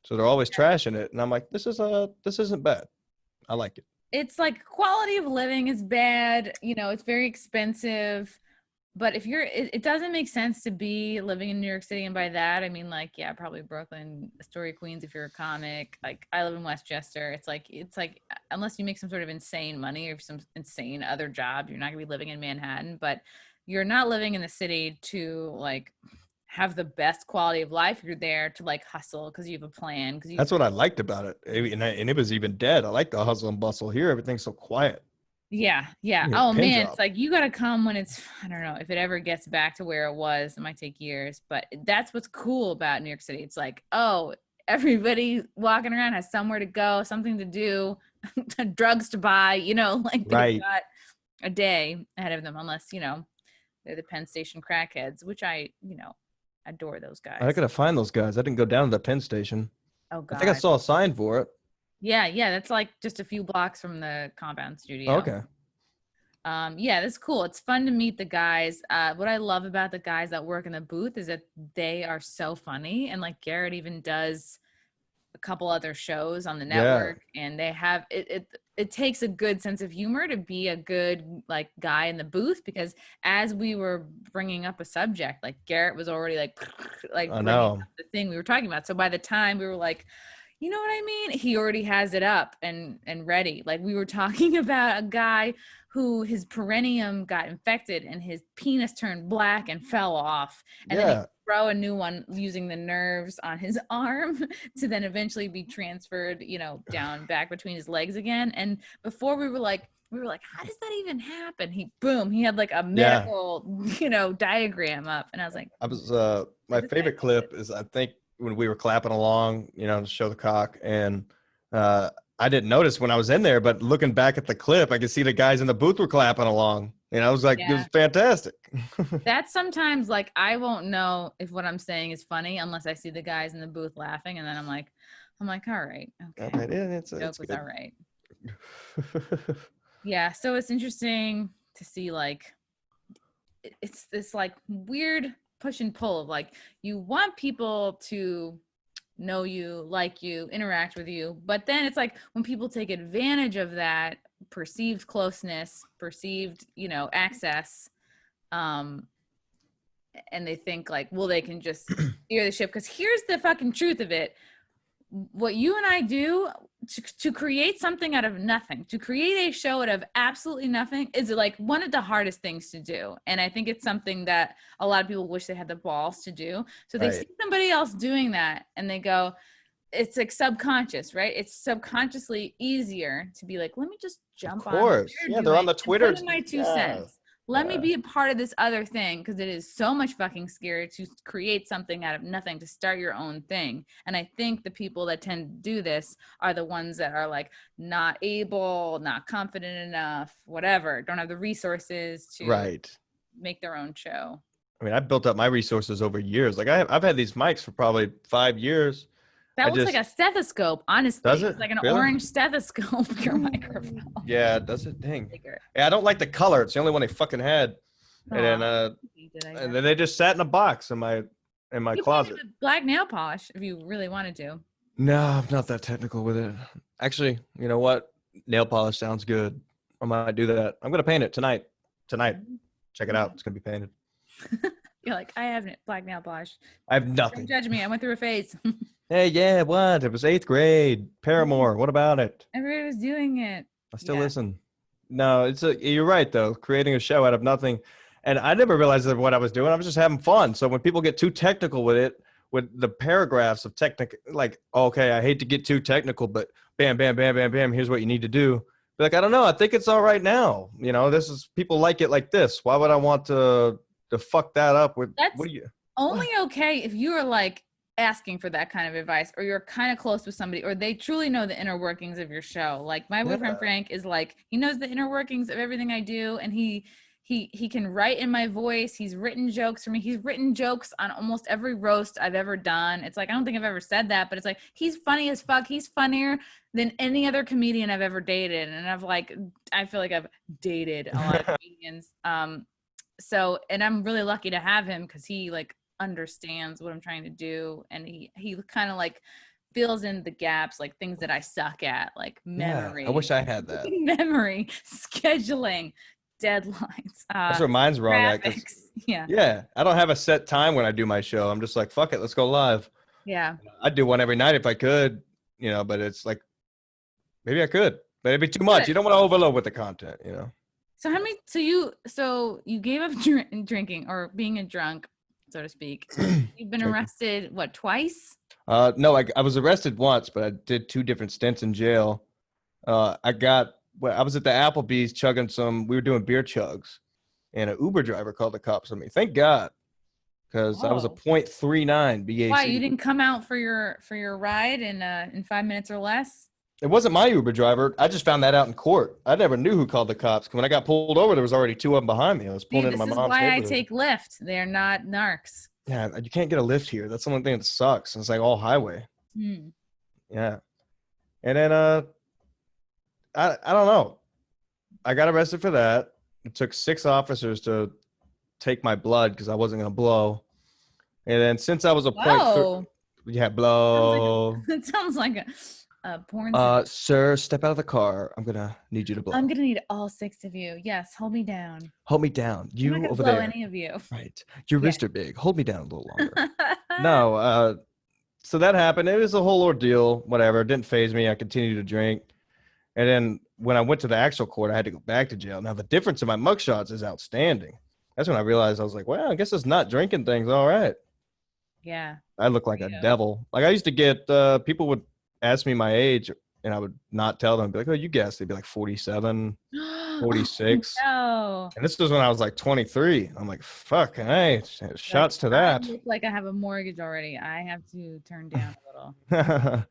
So they're always trashing it. And I'm like, this isn't bad. I like it. It's like quality of living is bad. You know, it's very expensive. But if it doesn't make sense to be living in New York City. And by that, I mean, like, yeah, probably Brooklyn, Astoria, Queens, if you're a comic. Like, I live in Westchester. It's like, unless you make some sort of insane money or some insane other job, you're not gonna be living in Manhattan. But you're not living in the city to like have the best quality of life. You're there to like hustle because you have a plan. That's what I liked about it. And it was even dead. I like the hustle and bustle. Here, everything's so quiet. Yeah. Oh man, it's like you gotta come when it's, I don't know if it ever gets back to where it was. It might take years, but that's what's cool about New York City. It's like, oh, everybody walking around has somewhere to go, something to do, drugs to buy, you know, like they've got a day ahead of them, unless, you know, they're the Penn Station crackheads, which I, you know, adore those guys. I gotta find those guys. I didn't go down to the Penn Station. Oh God. I think I saw a sign for it. Yeah, that's like just a few blocks from the Compound Studio. Okay. Yeah, that's cool. It's fun to meet the guys. What I love about the guys that work in the booth is that they are so funny, and like Garrett even does a couple other shows on the network, and they have it takes a good sense of humor to be a good like guy in the booth, because as we were bringing up a subject, like Garrett was already like bringing up the thing we were talking about. So by the time we were like, you know what I mean? He already has it up and ready. Like we were talking about a guy who his perineum got infected and his penis turned black and fell off. And then he grow a new one using the nerves on his arm to then eventually be transferred, you know, down back between his legs again. And before we were like, how does that even happen? He had like a medical, you know, diagram up. And I was like, my favorite clip is, I think, when we were clapping along, you know, to show the cock, and I didn't notice when I was in there, but looking back at the clip, I could see the guys in the booth were clapping along. And I was like, it was fantastic. That's sometimes like, I won't know if what I'm saying is funny unless I see the guys in the booth laughing. And then I'm like, all right. Okay. It's all right. Yeah. So it's interesting to see, like, it's this like weird push and pull of like, you want people to know you, like you, interact with you, but then it's like when people take advantage of that perceived closeness, perceived, you know, access, and they think like, well, they can just steer the ship. Because here's the fucking truth of it: what you and I do to create something out of nothing, to create a show out of absolutely nothing, is like one of the hardest things to do. And I think it's something that a lot of people wish they had the balls to do. So they see somebody else doing that and they go, it's like subconscious, right? It's subconsciously easier to be like, let me just jump on. Of course. They're on the Twitter. Put in my 2 cents. Let me be a part of this other thing, because it is so much fucking scary to create something out of nothing, to start your own thing. And I think the people that tend to do this are the ones that are like not able, not confident enough, whatever, don't have the resources to make their own show. I mean, I've built up my resources over years. Like I've had these mics for probably 5 years. That looks like a stethoscope, honestly. Does it? It's like an orange stethoscope, your microphone. Yeah, does it? Dang. Yeah, I don't like the color. It's the only one they fucking had. And then they just sat in a box in my closet. Black nail polish if you really wanted to. No, I'm not that technical with it. Actually, you know what? Nail polish sounds good. I might do that. I'm gonna paint it tonight. Check it out. It's gonna be painted. You're like, I have black nail polish. I have Don't nothing. judge me. I went through a phase. Hey, yeah, what? It was 8th grade. Paramore. What about it? Everybody was doing it. I still listen. No, you're right though. Creating a show out of nothing, and I never realized that what I was doing. I was just having fun. So when people get too technical with it, with the paragraphs of technical, like, okay, I hate to get too technical, but bam, bam, bam, bam, bam. Here's what you need to do. Be like, I don't know. I think it's all right now. You know, this is people like it like this. Why would I want to fuck that up with? That's what do you? Only okay if you are like asking for that kind of advice, or you're kind of close with somebody, or they truly know the inner workings of your show. Like my boyfriend Frank is like, he knows the inner workings of everything I do, and he can write in my voice. He's written jokes for me. He's written jokes on almost every roast I've ever done. It's like, I don't think I've ever said that, but it's like, he's funny as fuck. He's funnier than any other comedian I've ever dated. And I feel like I've dated a lot of comedians. So, and I'm really lucky to have him because he like understands what I'm trying to do. And he kind of like fills in the gaps, like things that I suck at, like memory. Yeah, I wish I had that. Memory, scheduling, deadlines. That's where mine's wrong at. Yeah, I don't have a set time when I do my show. I'm just like, fuck it, let's go live. Yeah. I'd do one every night if I could, you know, but it's like, maybe I could, but it'd be too much. You don't want to overload with the content, you know? So you gave up drinking or being a drunk, so to speak. You've been arrested, what, twice? No, I was arrested once, but I did 2 different stints in jail. I was at the Applebee's chugging we were doing beer chugs, and an Uber driver called the cops on me. Thank God, because I was a .39 BAC. Why, you didn't come out for your ride in 5 minutes or less? It wasn't my Uber driver. I just found that out in court. I never knew who called the cops. When I got pulled over, there was already 2 of them behind me. I was pulling into my mom's neighborhood. This is why I take Lyft. They're not narcs. Yeah, you can't get a Lyft here. That's the only thing that sucks. It's like all highway. Yeah. And then I don't know. I got arrested for that. It took 6 officers to take my blood because I wasn't going to blow. And then since I was a blow. It sounds like a porn. Sir, step out of the car. I'm going to need you to blow. I'm going to need all 6 of you. Yes, hold me down. Hold me down. You I'm not over blow there. Any of you. Right. Your wrists are big. Hold me down a little longer. No, so that happened. It was a whole ordeal. Whatever. It didn't faze me. I continued to drink. And then when I went to the actual court, I had to go back to jail. Now, the difference in my mugshots is outstanding. That's when I realized I was like, well, I guess it's not drinking things. All right. Yeah. I look like a devil. Like I used to get people would ask me my age, and I would not tell them. I'd be like, oh, you guessed. They'd be like 47, 46. No. And this was when I was like 23. I'm like, fuck, hey, shots to that. I look like I have a mortgage already. I have to turn down a little.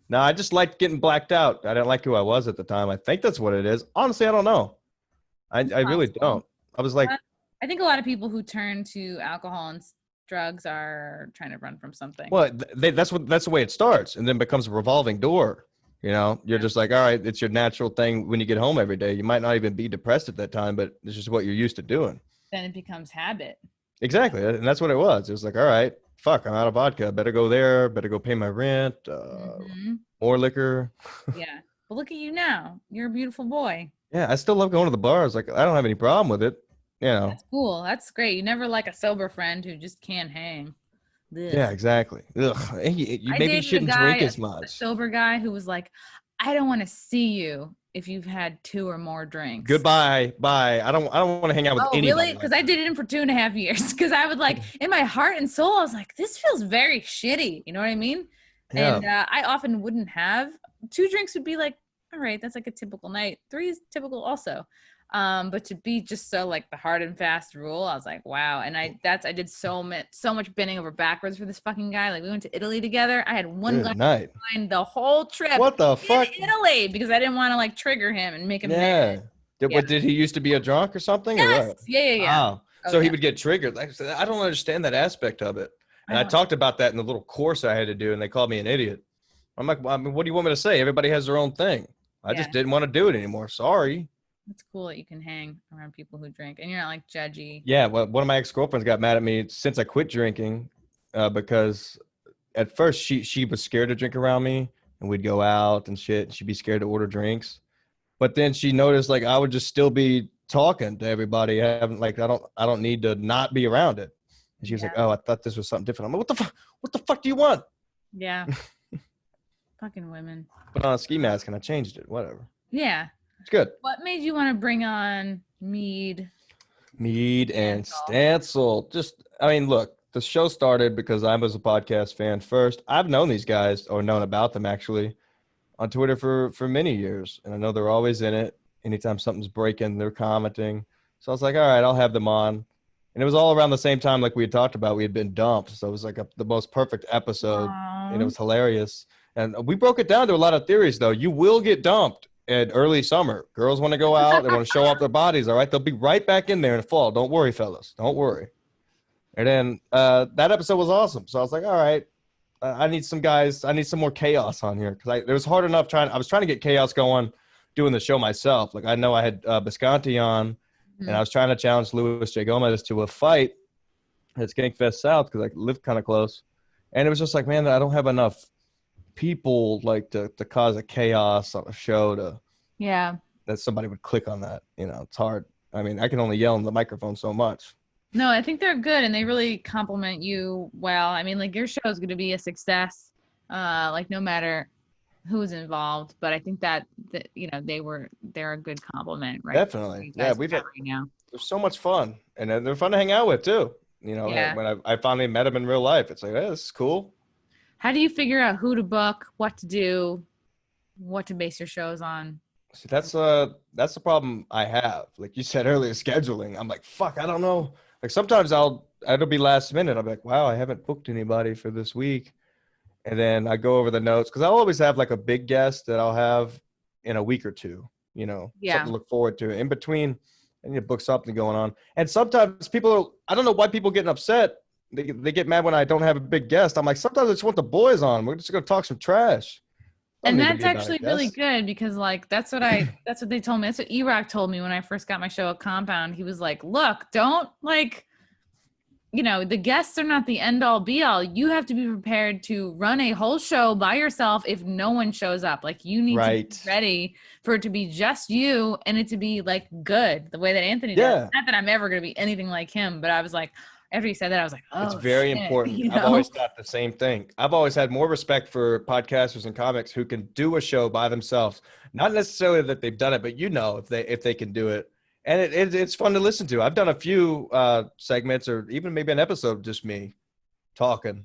No, I just liked getting blacked out. I didn't like who I was at the time. I think that's what it is. Honestly, I don't know. I really don't. I was like, I think a lot of people who turn to alcohol and drugs are trying to run from something. Well, that's the way it starts, and then becomes a revolving door. You know, you're just like, all right, it's your natural thing when you get home every day. You might not even be depressed at that time, but it's just what you're used to doing. Then it becomes habit. Exactly, and that's what it was. It was like, all right, fuck, I'm out of vodka. Better go there. Better go pay my rent. More liquor. Yeah, but look at you now. You're a beautiful boy. Yeah, I still love going to the bars. Like, I don't have any problem with it. You know. That's cool. That's great. You never like a sober friend who just can't hang. Ugh. Yeah, exactly. Ugh. Maybe you shouldn't drink as much. A sober guy who was like, I don't want to see you if you've had 2 or more drinks. Goodbye. Bye. I don't want to hang out with anybody. Really? Because I dated him for 2.5 years. Because I would like, in my heart and soul, I was like, this feels very shitty. You know what I mean? Yeah. And I often wouldn't have. 2 drinks would be like, all right, that's like a typical night. 3 is typical also. But to be just so like the hard and fast rule, I was like, wow. And I did so much bending over backwards for this fucking guy. Like we went to Italy together. I had one glass of wine the whole trip. What the fuck? Italy, because I didn't want to like trigger him and make him mad. Did he used to be a drunk or something? Yes. Or Yeah. Wow. So he would get triggered. Like I don't understand that aspect of it. And I talked about that in the little course I had to do, and they called me an idiot. I'm like, well, I mean, what do you want me to say? Everybody has their own thing. I just didn't want to do it anymore. Sorry. It's cool that you can hang around people who drink and you're not like judgy. Yeah. Well, one of my ex-girlfriends got mad at me since I quit drinking because at first she was scared to drink around me, and we'd go out and shit. And she'd be scared to order drinks. But then she noticed like I would just still be talking to everybody. I haven't like I don't need to not be around it. And she was like, Yeah. "Oh, I thought this was something different." I'm like, "What the fuck? What the fuck do you want?" Yeah. Fucking women. Put on a ski mask and I changed it. Whatever. Yeah. It's good. What made you want to bring on Mead and Stansel? Stansel. Just, I mean, look, the show started because I was a podcast fan first. I've known these guys, or known about them actually, on Twitter for many years, and I know they're always in it. Anytime something's breaking, they're commenting. So I was like, all right, I'll have them on. And it was all around the same time, like we had talked about. We had been dumped, so it was like the most perfect episode, and it Aww. was hilarious. And we broke it down to a lot of theories, though. You will get dumped in early summer. Girls want to go out, they want to show off their bodies. All right, they'll be right back in there in the fall. Don't worry, fellas. Don't worry. And then that episode was awesome. So I was like, all right, I need some guys. I need some more chaos on here because it was hard enough I was trying to get chaos going doing the show myself. Like I know I had Bisconti on, and I was trying to challenge Luis J. Gomez to a fight at Skankfest South because I live kind of close. And it was just like, man, I don't have enough people like to cause a chaos on a show Yeah. that somebody would click on that. You know, it's hard. I mean, I can only yell in the microphone so much. No, I think they're good and they really compliment you well. I mean, like your show is going to be a success, like no matter who's involved. But I think that you know they're a good compliment, right? Definitely, You yeah. guys We've are had at right now. They're so much fun, and they're fun to hang out with too. You know, Yeah. when I finally met them in real life, it's like, hey, this is cool. How do you figure out who to book, what to do, what to base your shows on? See, that's the problem I have. Like you said earlier, scheduling. I'm like, fuck, I don't know. Like sometimes it'll be last minute. I'll be like, wow, I haven't booked anybody for this week. And then I go over the notes because I'll always have like a big guest that I'll have in a week or two, you know, Yeah. something to look forward to. In between, I need to book something going on. And sometimes I don't know why people getting upset. They get mad when I don't have a big guest. I'm like, sometimes I just want the boys on. We're just going to talk some trash. And that's actually really good because like that's what they told me. That's what E-Rock told me when I first got my show at Compound. He was like, look, don't like, you know, the guests are not the end all be all. You have to be prepared to run a whole show by yourself if no one shows up. Like you need to be ready for it to be just you and it to be like good the way that Anthony does. Not that I'm ever going to be anything like him, but I was like, after he said that, I was like, oh, it's very important. You know? I've always thought the same thing. I've always had more respect for podcasters and comics who can do a show by themselves. Not necessarily that they've done it, but you know, if they can do it. And it's fun to listen to. I've done a few segments or even maybe an episode, just me talking.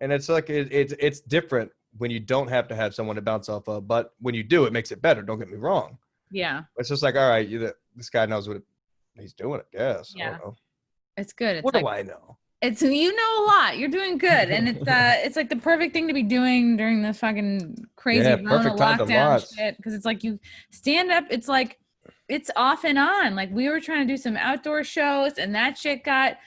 And it's like, it's different when you don't have to have someone to bounce off of, but when you do, it makes it better. Don't get me wrong. Yeah. It's just like, all right, this guy knows what he's doing, I guess. Yeah. I don't know. It's good. It's what like, do I know? You know a lot. You're doing good, and it's like the perfect thing to be doing during this fucking crazy Rona lockdown shit. Because it's like you stand up. It's like it's off and on. Like we were trying to do some outdoor shows, and that shit got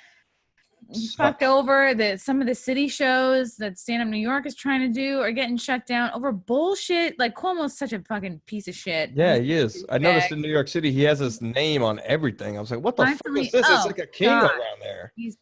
fucked over. That some of the city shows that Stand Up New York is trying to do are getting shut down over bullshit. Like Cuomo's such a fucking piece of shit. Yeah, he is. I noticed in New York City he has his name on everything. I was like, what the fuck is this? It's like a king around there. He's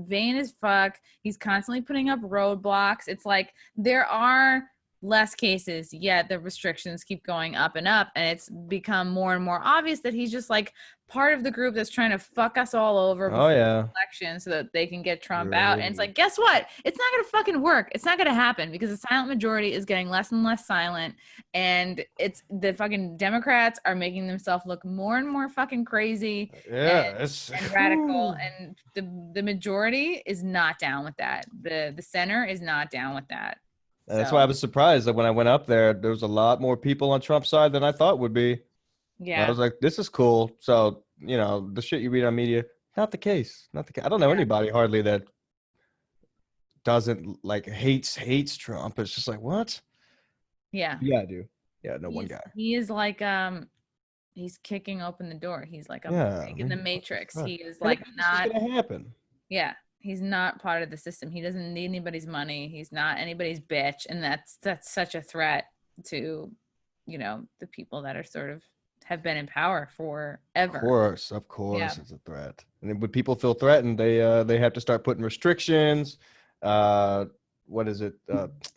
vain as fuck. He's constantly putting up roadblocks. It's like there are less cases, yet the restrictions keep going up and up, and it's become more and more obvious that he's just like part of the group that's trying to fuck us all over before the election so that they can get Trump out. And it's like, guess what? It's not gonna fucking work. It's not gonna happen because the silent majority is getting less and less silent, and it's the fucking Democrats are making themselves look more and more fucking crazy and radical, and the majority is not down with that. The center is not down with that. And that's why I was surprised that when I went up there was a lot more people on Trump's side than I thought would be. Yeah. I was like, this is cool. So, you know, the shit you read on media, not the case. Not the case. I don't know anybody hardly that doesn't like hates Trump. It's just like, what? Yeah. Yeah, I do. Yeah, one guy. He is like he's kicking open the door. He's like a in the Matrix. He is like not gonna happen. Yeah. He's not part of the system. He doesn't need anybody's money. He's not anybody's bitch. And that's such a threat to, you know, the people that are sort of have been in power forever. Of course, it's a threat. And then when people feel threatened, they have to start putting restrictions. What what is it?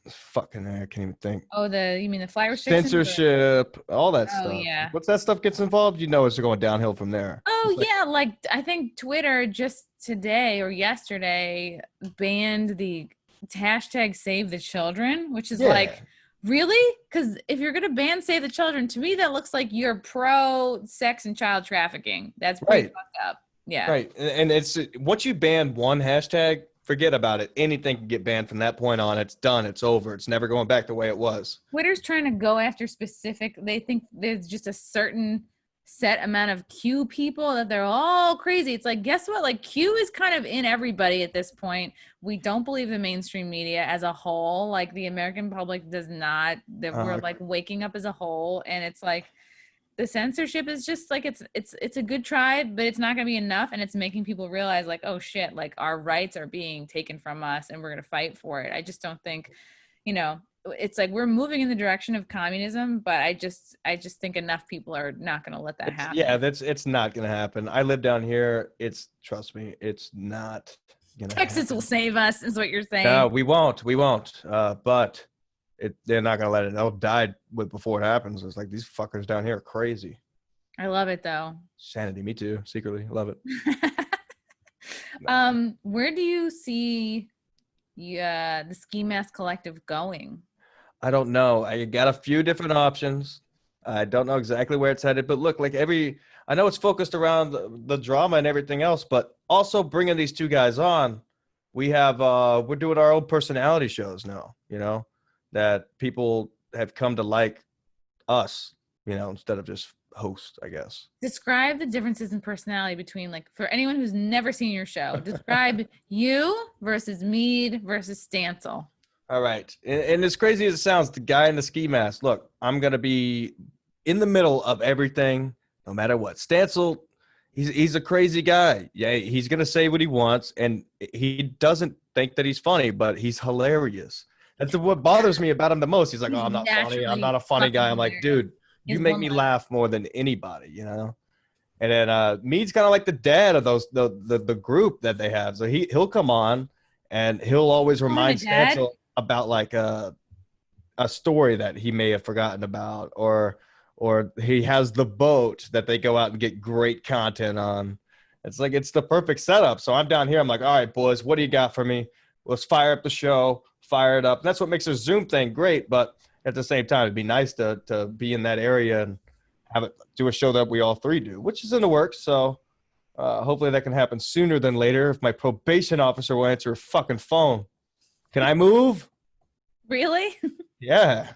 Fucking, I can't even think. Oh, you mean the flight restrictions? Censorship, all that Oh, stuff. yeah. Once that stuff gets involved, you know it's going downhill from there. Oh, It's yeah. Like, I think Twitter just today or yesterday banned the hashtag Save the Children, which is like, really? Because if you're going to ban Save the Children, to me, that looks like you're pro sex and child trafficking. That's pretty fucked up. Yeah. Right. And it's once you ban one hashtag, forget about it. Anything can get banned from that point on. It's done. It's over. It's never going back the way it was. Twitter's trying to go after specific. They think there's just a certain set amount of Q people that they're all crazy. It's like, guess what? Like, Q is kind of in everybody at this point. We don't believe the mainstream media as a whole. Like, the American public does not. That we're like waking up as a whole, and it's like the censorship is just like it's a good try, but it's not going to be enough, and it's making people realize like, oh shit, like our rights are being taken from us and we're going to fight for it. I just don't think, it's like we're moving in the direction of communism, but I just think enough people are not going to let that happen. Yeah, it's not going to happen. I live down here. Trust me, it's not going to Texas will save us is what you're saying. No, we won't. But they're not going to let it. They'll die before it happens. It's like these fuckers down here are crazy. I love it though. Sanity, me too. Secretly, love it. Where do you see the Ski Mask Collective going? I don't know. I got a few different options. I don't know exactly where it's headed, but look, like I know it's focused around the drama and everything else, but also bringing these two guys on, we're doing our own personality shows now, that people have come to like us, instead of just host, I guess. Describe the differences in personality between, like, for anyone who's never seen your show, describe you versus Mead versus Stancil. All right. And as crazy as it sounds, the guy in the ski mask, look, I'm going to be in the middle of everything, no matter what. Stancil, he's a crazy guy. Yeah, he's going to say what he wants, and he doesn't think that he's funny, but he's hilarious. That's what bothers me about him the most. He's like, oh, I'm not funny. I'm not a funny guy. I'm like, dude, you make me laugh more than anybody, And then Mead's kind of like the dad of the group that they have. So he'll come on, and he'll always remind Stancil about like a story that he may have forgotten about, or he has the boat that they go out and get great content on. It's like, it's the perfect setup. So I'm down here. I'm like, all right, boys, what do you got for me? Let's fire up the show, fire it up. And that's what makes a Zoom thing great. But at the same time, it'd be nice to be in that area and have it do a show that we all three do, which is in the works. So hopefully that can happen sooner than later. If my probation officer will answer a fucking phone. Can I move? Really? Yeah.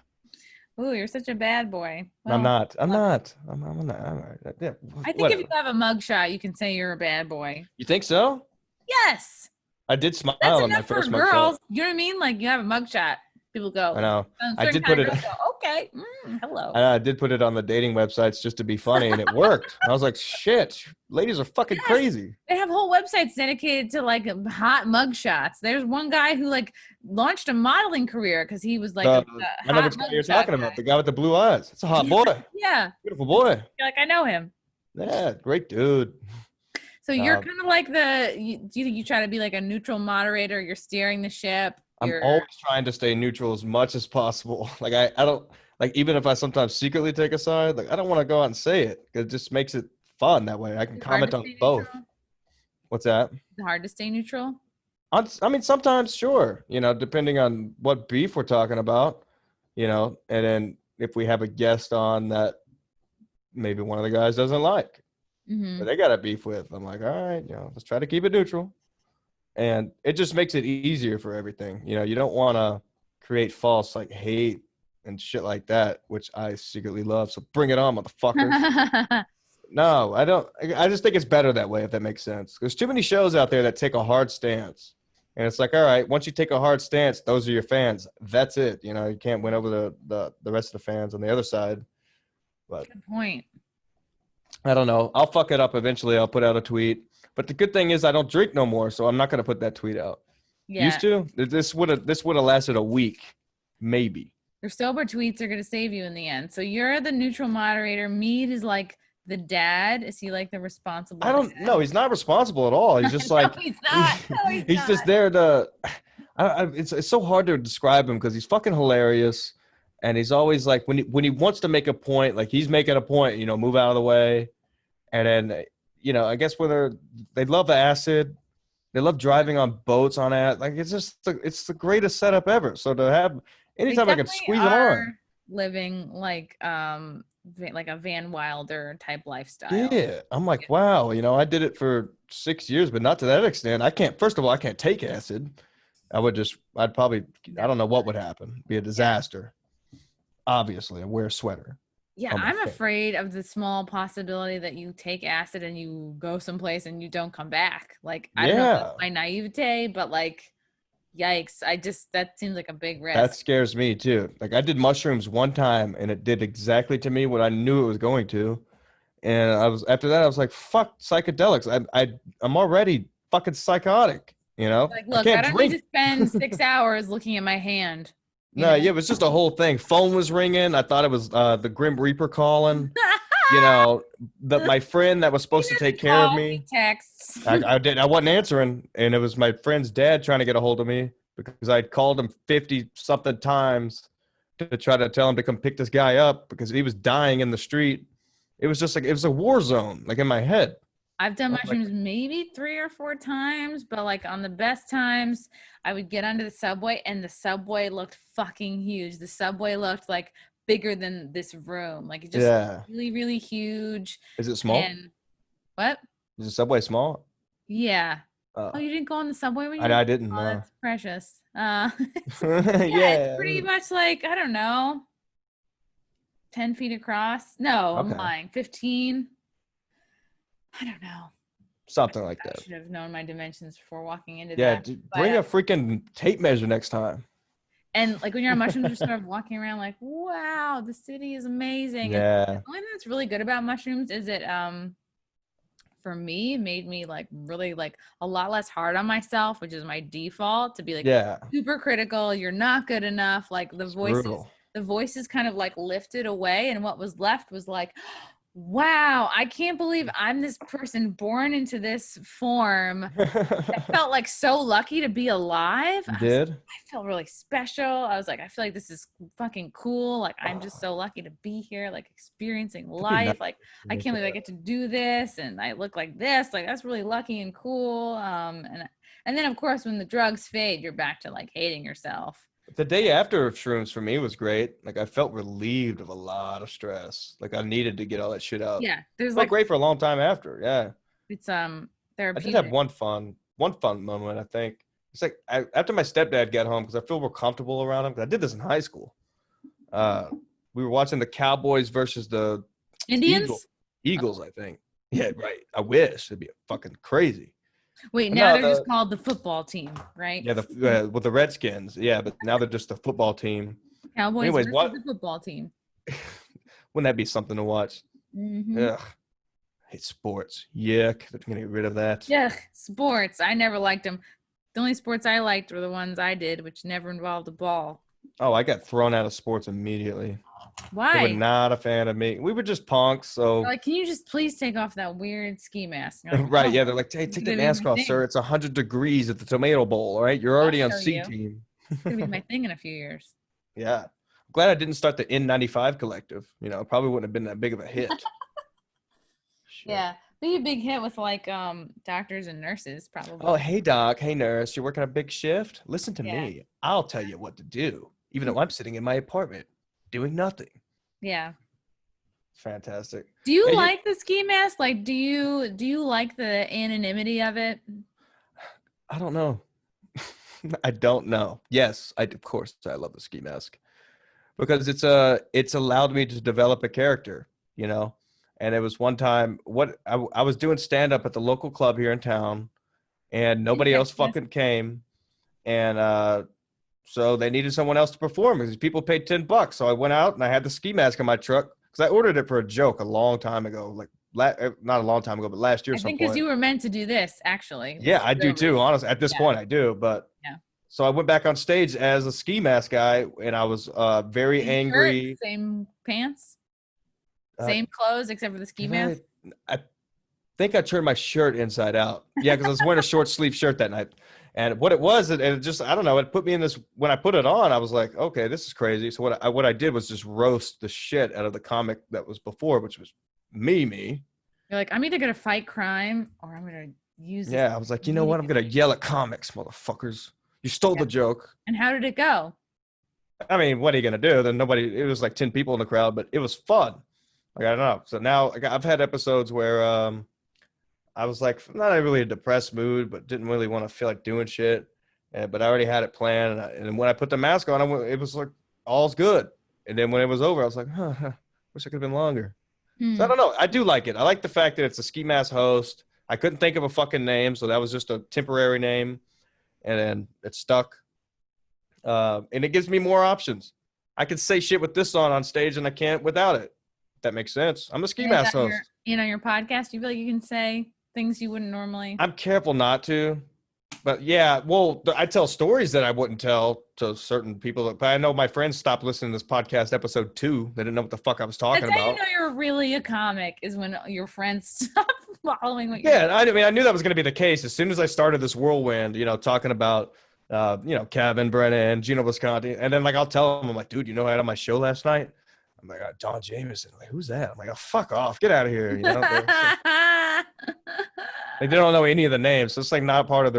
Ooh, you're such a bad boy. Well, I'm not. Yeah, I think if you have a mugshot, you can say you're a bad boy. You think so? Yes. I did smile on my first girls. mugshot. You know what I mean? Like, you have a mugshot. People go. I know. I did put it. Go, okay. Hello. I did put it on the dating websites just to be funny, and it worked. I was like, shit, ladies are fucking crazy. They have whole websites dedicated to like hot mugshots. There's one guy who like launched a modeling career because he was like I know which guy you're talking about. The guy with the blue eyes. It's a hot boy. Yeah. Beautiful boy. You're like, I know him. Yeah, great dude. So you're kind of like do you think you try to be like a neutral moderator? You're steering the ship. I'm always trying to stay neutral as much as possible. Like I don't like, even if I sometimes secretly take a side, like I don't want to go out and say it because it just makes it fun that way. I can comment on both. What's that? It's hard to stay neutral. I mean, sometimes, sure, depending on what beef we're talking about, and then if we have a guest on that maybe one of the guys doesn't like, but they got a beef with, I'm like, all right, let's try to keep it neutral. And it just makes it easier for everything. You don't want to create false like hate and shit like that, which I secretly love. So bring it on, motherfuckers. No, I don't. I just think it's better that way, if that makes sense. There's too many shows out there that take a hard stance. And it's like, all right, once you take a hard stance, those are your fans. That's it. You can't win over the rest of the fans on the other side. But good point. I don't know. I'll fuck it up eventually. I'll put out a tweet. But the good thing is I don't drink no more, so I'm not going to put that tweet out. Yeah. Used to? This would have lasted a week, maybe. Your sober tweets are going to save you in the end. So you're the neutral moderator. Mead is like the dad. Is he like the responsible I don't dad? know. He's not responsible at all. He's just like, no, he's not. No, he's just there to, It's so hard to describe him because he's fucking hilarious, and he's always like when he wants to make a point, like he's making a point, you know, move out of the way, and then you know, I guess they love acid, they love driving on boats on it, like it's just it's the greatest setup ever. So to have They anytime I can definitely squeeze him are on, living like a Van Wilder type lifestyle. yeah, I'm like, wow, you know, I did it for 6 years, but not to that extent. I can't. First of all, I can't take acid. I'd probably, I Never don't know what would mind. happen. Be a Yeah. disaster. Obviously, I wear a sweater Yeah, on my I'm face. afraid of the small possibility that you take acid and you go someplace and you don't come back. Like, I don't know if that's Yeah, my naivete, but like, yikes. That seems like a big that risk. scares me too. Like I did mushrooms one time and it did exactly to me what I knew it was going to. And after that I was like, fuck psychedelics. I'm already fucking psychotic, you know? Like, I look, I can't don't need to drink. spend 6 hours looking at my hand, you No, know? yeah, it was just a whole thing. Phone was ringing. I thought it was the Grim Reaper calling. You know, my friend that was He supposed to take doesn't care of call, he me. texts. I wasn't answering, and it was my friend's dad trying to get a hold of me because I'd called him 50 something times to try to tell him to come pick this guy up because he was dying in the street. It was just like it was a war zone, like in my head. I've done I was like, mushrooms maybe 3 or 4 times, but like on the best times, I would get onto the subway and the subway looked fucking huge. The subway looked like bigger than this room. Like it just yeah. really, really huge. Is it small? And what? Is the subway small? Yeah. Oh, Oh, you didn't go on the subway when you I were? didn't Oh, know. that's precious. It's pretty Yeah. much like, I don't know, 10 feet across. No, I'm Okay. lying. 15. I don't know. Something like I that. should have known my dimensions before walking into Yeah. that. Bring But a freaking tape measure next time. and like when you're on mushrooms, you're sort of walking around like, wow, the city is amazing. And the Yeah. only thing that's really good about mushrooms is it for me made me like really like a lot less hard on myself, which is my default to be like Yeah. super critical. You're not good enough. Like It's brutal. the voices kind of like lifted away, and what was left was like, wow, I can't believe I'm this person born into this form. I felt like so lucky to be alive. You did? I felt really special. I was like, I feel like this is fucking cool. Like, I'm just so lucky to be here, like experiencing To be nice. life. Like, I can't believe I get to do this and I look like this. Like, that's really lucky and cool. And then of course, when the drugs fade, you're back to like hating yourself. The day after shrooms for me was great. Like I felt relieved of a lot of stress. Like I needed to get all that shit out. Yeah, there's Felt like great for a long time after. Yeah. it's I did have therapeutic. one fun moment, I think. It's like after my stepdad got home, because I feel more comfortable around him, because I did this in high school. We were watching the Cowboys versus the Eagles. Indians? Eagles, I think. Yeah, right. I wish. It'd be fucking crazy. Wait, But now no, they're just called the football team, right? yeah, with the Redskins. Yeah, but now they're just the football team. Cowboys Anyways, versus what the football team. wouldn't that be something to watch? Mm-hmm. Ugh. Hate sports. Yuck. They're gonna get rid of that. Yeah, sports. I never liked them. The only sports I liked were the ones I did, which never involved a ball. Oh, I got thrown out of sports immediately. They were Why? not a fan of me. We were just punks, so Like, can you just please take off that weird ski mask? And you're like, right. oh, Yeah, they're like, hey, it's take that gonna be mask my off, sir. thing. It's 100 degrees at the Tomato Bowl. All right, you're I'll already on show C you. team. It's gonna be my thing in a few years. Yeah, I'm glad I didn't start the N95 collective. You know, it probably wouldn't have been that big of a hit. Shit. Yeah, be a big hit with like doctors and nurses, probably. Oh, hey doc, hey nurse, you're working a big shift. Listen to Yeah. me. I'll tell you what to do, even though I'm sitting in my apartment doing nothing. Yeah. Fantastic. Do you Hey, like the ski mask? Like, do you like the anonymity of it? I don't know. I don't know. Yes, of course I love the ski mask because it's allowed me to develop a character, you know. And it was one time I was doing stand up at the local club here in town, and nobody else fucking came, and so they needed someone else to perform because people paid $10. So I went out and I had the ski mask in my truck because I ordered it for a joke a long time ago, like not a long time ago, but last year I at some think because point. you were meant to do this, actually. Yeah, I do too. Honestly, at this Yeah. point, I do. But Yeah. so I went back on stage as a ski mask guy, and I was very Same angry. shirt, same pants, Uh, same clothes except for the ski did mask. I think I turned my shirt inside out. Yeah, because I was wearing a short sleeve shirt that night. And what it was, it just, I don't know, it put me in this, when I put it on, I was like, okay, this is crazy. So what I did was just roast the shit out of the comic that was before, which was me. You're like, I'm either going to fight crime or I'm going to use this. Yeah, I was like, you know what? I'm going to yell at comics, motherfuckers. You stole the joke. And how did it go? I mean, what are you going to do? Then it was like 10 people in the crowd, but it was fun. Like, I don't know. So now I've had episodes where I was like, not really a depressed mood, but didn't really want to feel like doing shit. But I already had it planned. And when I put the mask on, it was like, all's good. And then when it was over, I was like, wish I could have been longer. So I don't know. I do like it. I like the fact that it's a ski mask host. I couldn't think of a fucking name, so that was just a temporary name. And then it stuck. And it gives me more options. I can say shit with this on stage and I can't without it. If that makes sense. I'm a ski mask host. On your podcast, you feel like you can say things you wouldn't normally? I'm careful not to. But yeah, well, I tell stories that I wouldn't tell to certain people. But I know my friends stopped listening to this podcast episode 2. They didn't know what the fuck I was talking about. That's how you know you're really a comic, is when your friends stop following what you're doing. I mean, I knew that was going to be the case. As soon as I started this whirlwind, talking about, Kevin Brennan, Gino Visconti. And then, like, I'll tell them, I'm like, dude, you know who I had on my show last night? I'm like, Don Jameson. Like, who's that? I'm like, oh, fuck off. Get out of here. They don't know any of the names. So it's like not part of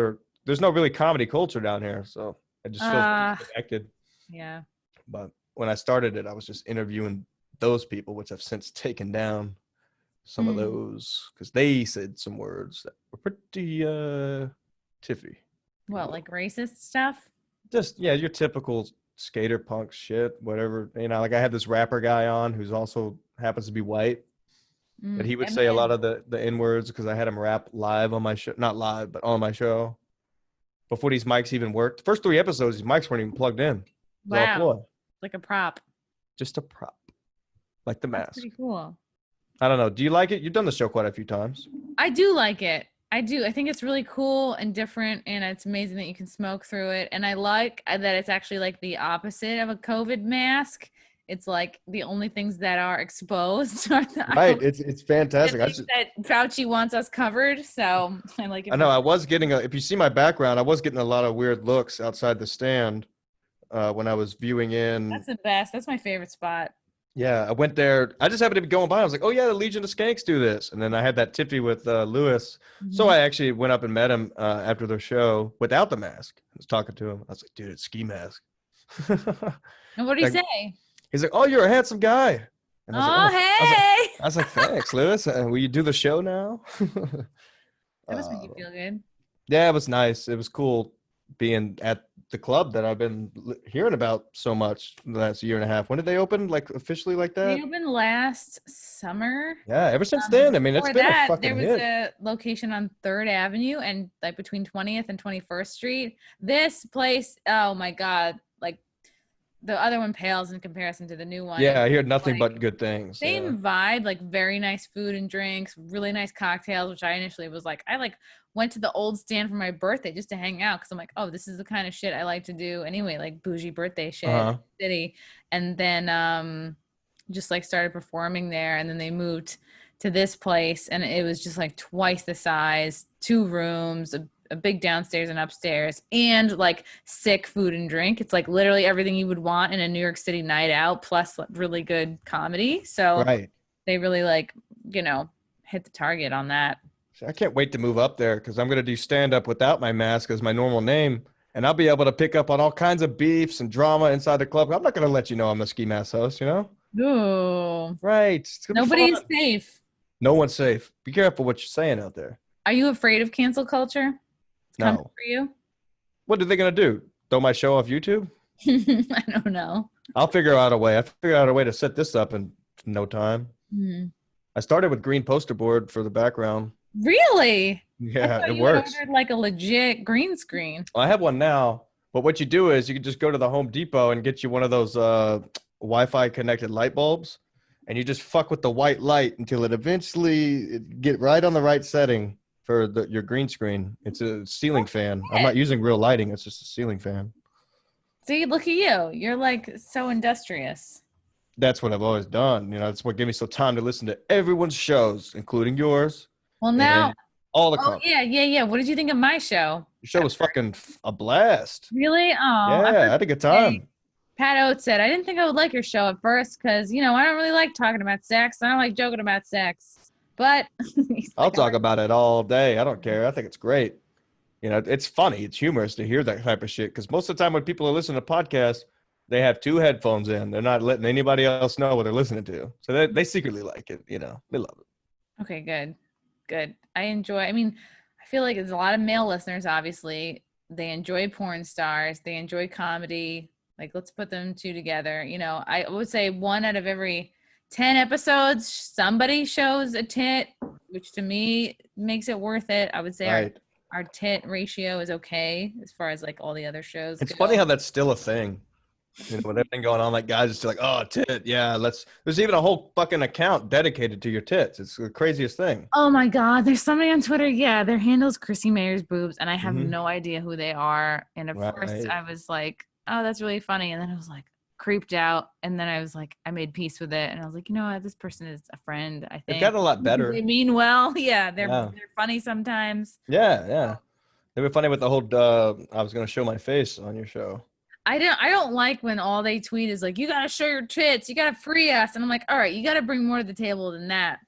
there's no really comedy culture down here. So I just feel connected. Yeah. But when I started it, I was just interviewing those people, which I've since taken down some of those because they said some words that were pretty tiffy. What, like racist stuff? Just, yeah, your typical skater punk shit, whatever. Like I had this rapper guy on who's also happens to be white. But he would say a lot of the N-words because I had him rap live on my show. Not live, but on my show. Before these mics even worked. The first 3 episodes, these mics weren't even plugged in. Wow. Like a prop. Just a prop. Like the mask. That's pretty cool. I don't know. Do you like it? You've done the show quite a few times. I do like it. I do. I think it's really cool and different, and it's amazing that you can smoke through it. And I like that it's actually like the opposite of a COVID mask. It's like the only things that are exposed are the right. It's fantastic. That Fauci wants us covered. So I like it. I know. I was getting if you see my background, I was getting a lot of weird looks outside the stand when I was viewing in. That's the best. That's my favorite spot. Yeah, I went there. I just happened to be going by. I was like, oh, yeah, the Legion of Skanks do this. And then I had that tiffy with Lewis. Mm-hmm. So I actually went up and met him after the show without the mask. I was talking to him. I was like, dude, it's ski mask. And what did he say? He's like, oh, you're a handsome guy. And I was like, hey. I was like, thanks, Lewis. Will you do the show now? That must make you feel good. Yeah, it was nice. It was cool being at the club that I've been hearing about so much the last year and a half. When did they open, like officially like that? They opened last summer. Yeah, ever since then. I mean, it's been a fucking hit. There was a location on 3rd Avenue and like between 20th and 21st Street. This place, oh my God, like the other one pales in comparison to the new one. Yeah, I heard nothing but good things. Same vibe, like very nice food and drinks, really nice cocktails, which I initially was like, I went to the old stand for my birthday just to hang out because I'm like, oh, this is the kind of shit I like to do anyway, like bougie birthday shit in the city. And then just like started performing there, and then they moved to this place, and it was just like twice the size, 2 rooms, a big downstairs and upstairs, and like sick food and drink. It's like literally everything you would want in a New York City night out, plus really good comedy. So they really hit the target on that. I can't wait to move up there because I'm going to do stand-up without my mask as my normal name, and I'll be able to pick up on all kinds of beefs and drama inside the club. I'm not going to let you know I'm the ski mask host, Ooh. Right. Nobody's safe. No one's safe. Be careful what you're saying out there. Are you afraid of cancel culture? No. For you? What are they going to do? Throw my show off YouTube? I don't know. I'll figure out a way. I figured out a way to set this up in no time. Mm-hmm. I started with green poster board for the background. Really? Yeah, it works. Ordered like a legit green screen. Well, I have one now, but what you do is you can just go to the Home Depot and get you one of those Wi-Fi connected light bulbs, and you just fuck with the white light until it eventually get right on the right setting for your green screen. It's a ceiling fan. I'm not using real lighting. It's just a ceiling fan. See, look at you. You're like so industrious. That's what I've always done. That's what gave me some time to listen to everyone's shows, including yours. Well, now all the comments. Yeah. What did you think of my show? Your show was fucking a blast. Really? Oh, Yeah, I had a good time. Pat Oates said, I didn't think I would like your show at first because, you know, I don't really like talking about sex. I don't like joking about sex. But he's I'll like, talk about it all day. I don't care. I think it's great. You know, it's funny. It's humorous to hear that type of shit because most of the time when people are listening to podcasts, they have 2 headphones in. They're not letting anybody else know what they're listening to. So they secretly like it. You know, they love it. okay, good. Good. I mean, I feel like there's a lot of male listeners, obviously. They enjoy porn stars, they enjoy comedy. Like, let's put them two together. You know, I would say 1 out of every 10 episodes, somebody shows a tit, which to me makes it worth it. I would say Right. our tit ratio is okay as far as like all the other shows It's go. funny how that's still a thing. You know, with everything going on, like guys are still like, oh, tit. Yeah, there's even a whole fucking account dedicated to your tits. It's the craziest thing. Oh my God, there's somebody on Twitter. Yeah, their handle's Chrissy Mayer's boobs, and I have Mhm. no idea who they are. And at first Right. I was like, oh, that's really funny. And then I was like creeped out. And then I was like, I made peace with it. And I was like, you know what? This person is a friend, I They've think. gotten a lot better. They mean well. Yeah, they're Yeah. funny sometimes. Yeah. They were funny with the whole I was gonna show my face on your show. I don't like when all they tweet is like, you gotta show your tits, you gotta free us. And I'm like, all right, you gotta bring more to the table than that.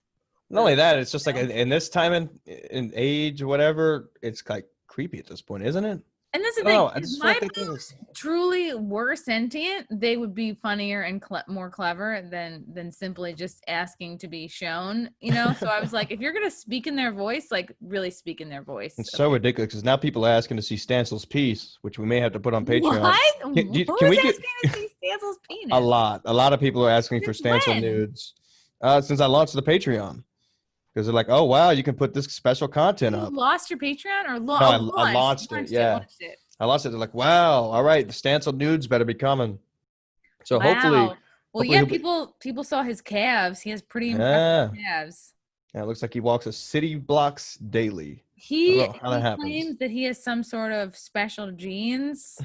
Not only that, it's just like in this time and age or whatever, it's like creepy at this point, isn't it? And that's the I don't thing. know. I If just feel my like they think boobs truly were sentient, they would be funnier and more clever than simply just asking to be shown. You know. So I was like, if you're gonna speak in their voice, like really speak in their voice. it's so ridiculous because now people are asking to see Stansel's piece, which we may have to put on Patreon. What? Can we get asking to see Stansel's penis? a lot? A lot of people are asking for Since Stansel when? nudes since I launched the Patreon because they're like, oh wow, you can put this special content You up. lost your Patreon or No, I launched it. Yeah. Launched it. I lost it. They're like, wow, all right, the Stansel nudes better be coming. So Wow. hopefully Well, yeah, people saw his calves. He has pretty impressive calves. Yeah, it looks like he walks a city blocks daily. He How that happens. claims that he has some sort of special genes.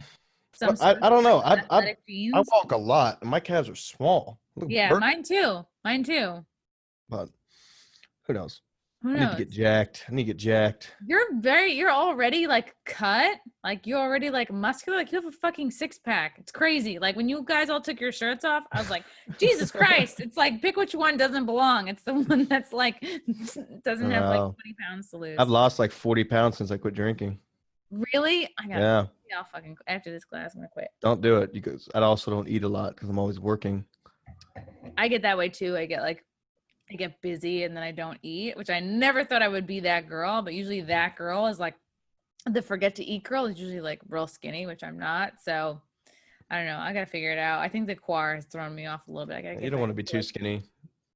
I don't know. Athletic genes. I walk a lot, and my calves are small. Yeah, mine too. But who knows? Who knows? I need to get jacked. You're already like cut. Like you're already like muscular. Like you have a fucking 6-pack. It's crazy. Like when you guys all took your shirts off, I was like, Jesus Christ. It's like pick which one doesn't belong. It's the one that's like doesn't have like 20 pounds to lose. I've lost like 40 pounds since I quit drinking. Really? Yeah. I'll fucking after this class, I'm gonna quit. Don't do it because I also don't eat a lot because I'm always working. I get that way too. I get busy and then I don't eat, which I never thought I would be that girl, but usually that girl is like the forget to eat girl is usually like real skinny, which I'm not. So I don't know. I got to figure it out. I think the quar has thrown me off a little bit. You don't want to be too skinny.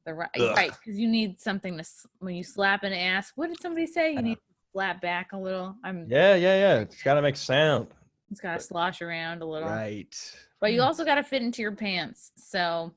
Right. Because you need something to, when you slap an ass, what did somebody say? You need to slap back a little. Yeah. It's got to make sound. It's got to slosh around a little. Right. But you also got to fit into your pants. So.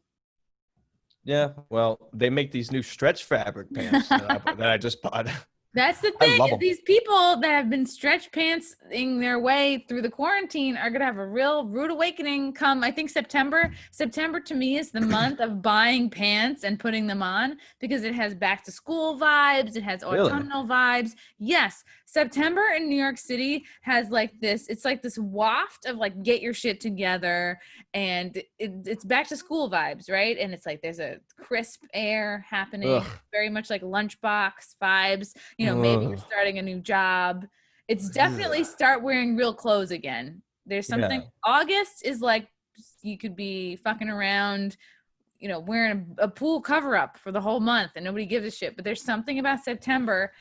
Yeah, well, they make these new stretch fabric pants that I just bought. That's the thing. Is these people that have been stretch pantsing their way through the quarantine are going to have a real rude awakening come, I think, September. September to me is the month of buying pants and putting them on because it has back to school vibes. It has autumnal vibes. Yes. September in New York City has like this, it's like this waft of like, get your shit together. And it's back to school vibes, right? And it's like, there's a crisp air happening, very much like lunchbox vibes. You know, maybe you're starting a new job. It's definitely start wearing real clothes again. There's something, August is like, you could be fucking around, you know, wearing a pool cover up for the whole month and nobody gives a shit. But there's something about September,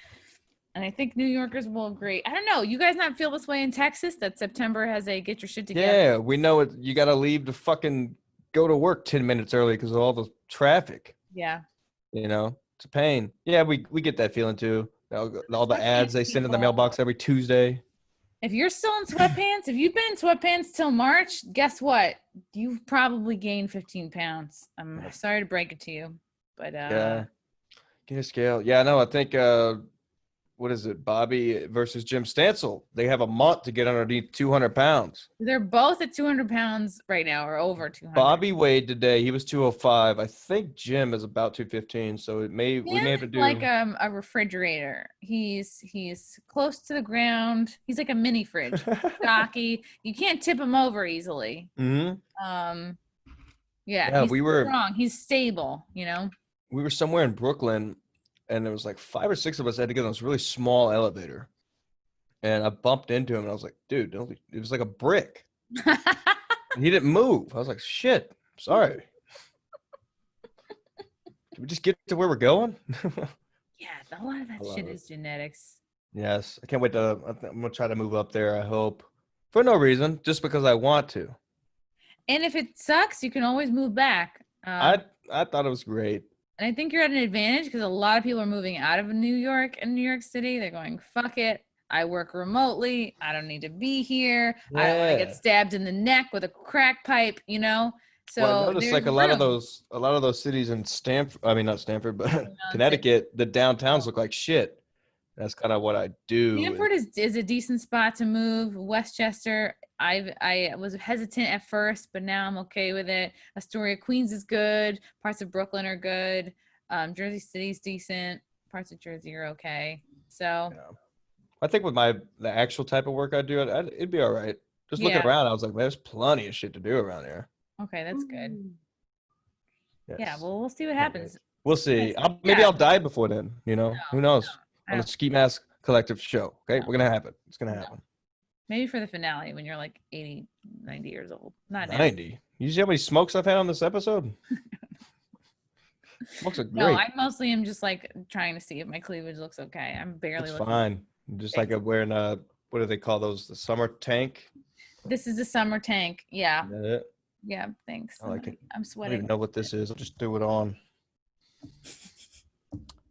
and I think New Yorkers will agree. I don't know. You guys not feel this way in Texas that September has a get your shit together? Yeah, we know it. You got to leave to fucking go to work 10 minutes early because of all the traffic. Yeah. You know, it's a pain. Yeah, we get that feeling too. All the ads they send in the mailbox every Tuesday. If you're still in sweatpants, if you've been in sweatpants till March, guess what? You've probably gained 15 pounds. I'm sorry to break it to you, but yeah, get a scale. Yeah, no, I think what is it? Bobby versus Jim Stansel. They have a month to get underneath 200 pounds. They're both at 200 pounds right now, or over 200. Bobby weighed today. He was 205. I think Jim is about 215. So we may have to do like a refrigerator. He's close to the ground. He's like a mini fridge. Stocky. You can't tip him over easily. Mm-hmm. Yeah, he's strong. He's stable, you know. We were somewhere in Brooklyn, and there was like 5 or 6 of us had to get on this really small elevator. And I bumped into him, and I was like, dude, it was like a brick. He didn't move. I was like, shit, sorry. Did we just get to where we're going? Yeah, a lot of that shit is genetics. Yes. I can't wait I'm going to try to move up there, I hope. For no reason, just because I want to. And if it sucks, you can always move back. I thought it was great. And I think you're at an advantage because a lot of people are moving out of New York and New York City. They're going, fuck it. I work remotely. I don't need to be here. Yeah. I don't want to get stabbed in the neck with a crack pipe, you know? So well, I noticed like a lot of those cities in not Stanford, but Connecticut, the downtowns look like shit. That's kind of what I do. Stanford is a decent spot to move. Westchester, I was hesitant at first, but now I'm okay with it. Astoria, Queens is good. Parts of Brooklyn are good. Jersey City's decent. Parts of Jersey are okay. So yeah. I think with the actual type of work I do, it'd be all right. Just looking around, I was like, man, there's plenty of shit to do around here. Okay, that's good. Yes. Yeah, well, we'll see what happens. We'll see. Maybe I'll die before then, you know? Who knows? On the Ski Mask Collective show. Okay, we're going to happen. It's going to happen. Maybe for the finale when you're like 80, 90 years old. Not 90. Now. You see how many smokes I've had on this episode? Smokes are great. No, I mostly am just like trying to see if my cleavage looks okay. I'm barely looking. Fine. Just like I'm wearing what do they call those? The summer tank? This is the summer tank. Yeah. Is that it? Yeah, thanks. I like it. I'm sweating. I don't even know what this is. I'll just do it on.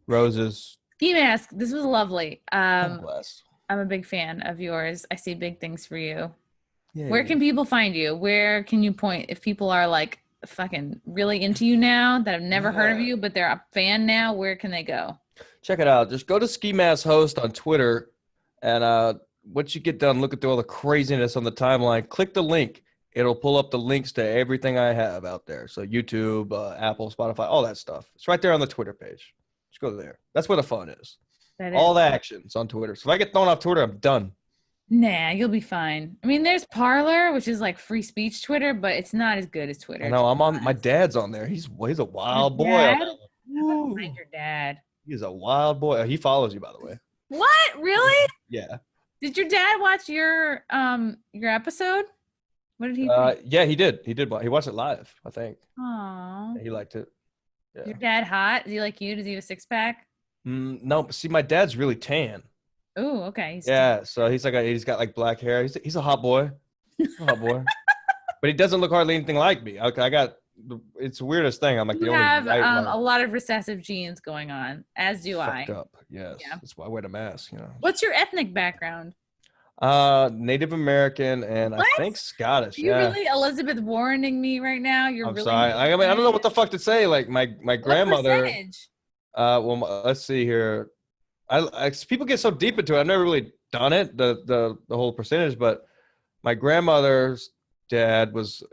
Roses. Ski Mask. This was lovely. I'm blessed. I'm a big fan of yours. I see big things for you. Yeah, Where can people find you? Where can you point if people are like fucking really into you now that have never heard of you, but they're a fan now? Where can they go? Check it out. Just go to Ski Mask Host on Twitter, and once you get done, look at all the craziness on the timeline. Click the link. It'll pull up the links to everything I have out there. So YouTube, Apple, Spotify, all that stuff. It's right there on the Twitter page. Just go there. That's where the fun is. All the action's on Twitter. So if I get thrown off Twitter, I'm done. Nah, you'll be fine. I mean, there's Parler, which is like free speech Twitter, but it's not as good as Twitter. No, I'm on. My dad's on there. He's a wild boy. Find your dad. He's a wild boy. He follows you, by the way. What? Really? Yeah. Did your dad watch your episode? What did he think? Yeah, he did. He watched it live, I think. Aww. Yeah, he liked it. Yeah. Your dad hot? Is he like you? Does he have a six-pack? No, but see, my dad's really tan. Oh, okay. So he's got like black hair. He's a hot boy. But he doesn't look hardly anything like me. It's the weirdest thing. I'm like you have a lot of recessive genes going on, as do I. Fucked up. Yes. Yeah. That's why I wear the mask, you know. What's your ethnic background? Native American and what? I think Scottish. You really Elizabeth Warrening me right now? I'm really sorry. I mean, I don't know what the fuck to say. Like my grandmother. Well, let's see here. I people get so deep into it. I've never really done it, the whole percentage, but my grandmother's dad was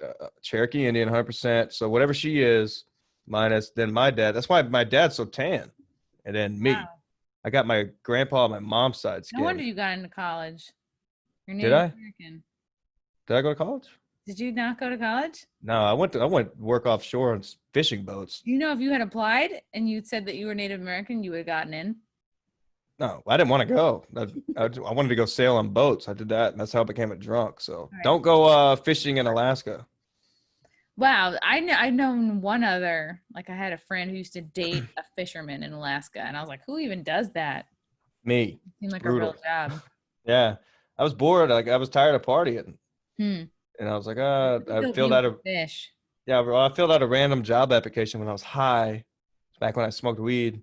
Cherokee Indian, 100%. So whatever she is, minus then my dad. That's why my dad's so tan, and then me. Wow. I got my grandpa on my mom's side skin. No wonder you got into college. You're Native American. Did I go to college? Did you not go to college? No, I went work offshore on fishing boats. You know, if you had applied and you said that you were Native American, you would have gotten in. No, I didn't want to go. I wanted to go sail on boats. I did that, and that's how I became a drunk. So Don't go fishing in Alaska. Wow, I've known one other. Like I had a friend who used to date a fisherman in Alaska, and I was like, who even does that? Me. It seemed like a real job. Yeah, I was bored. Like I was tired of partying. And I was like, I filled out fish. Yeah, I filled out a random job application when I was high, back when I smoked weed.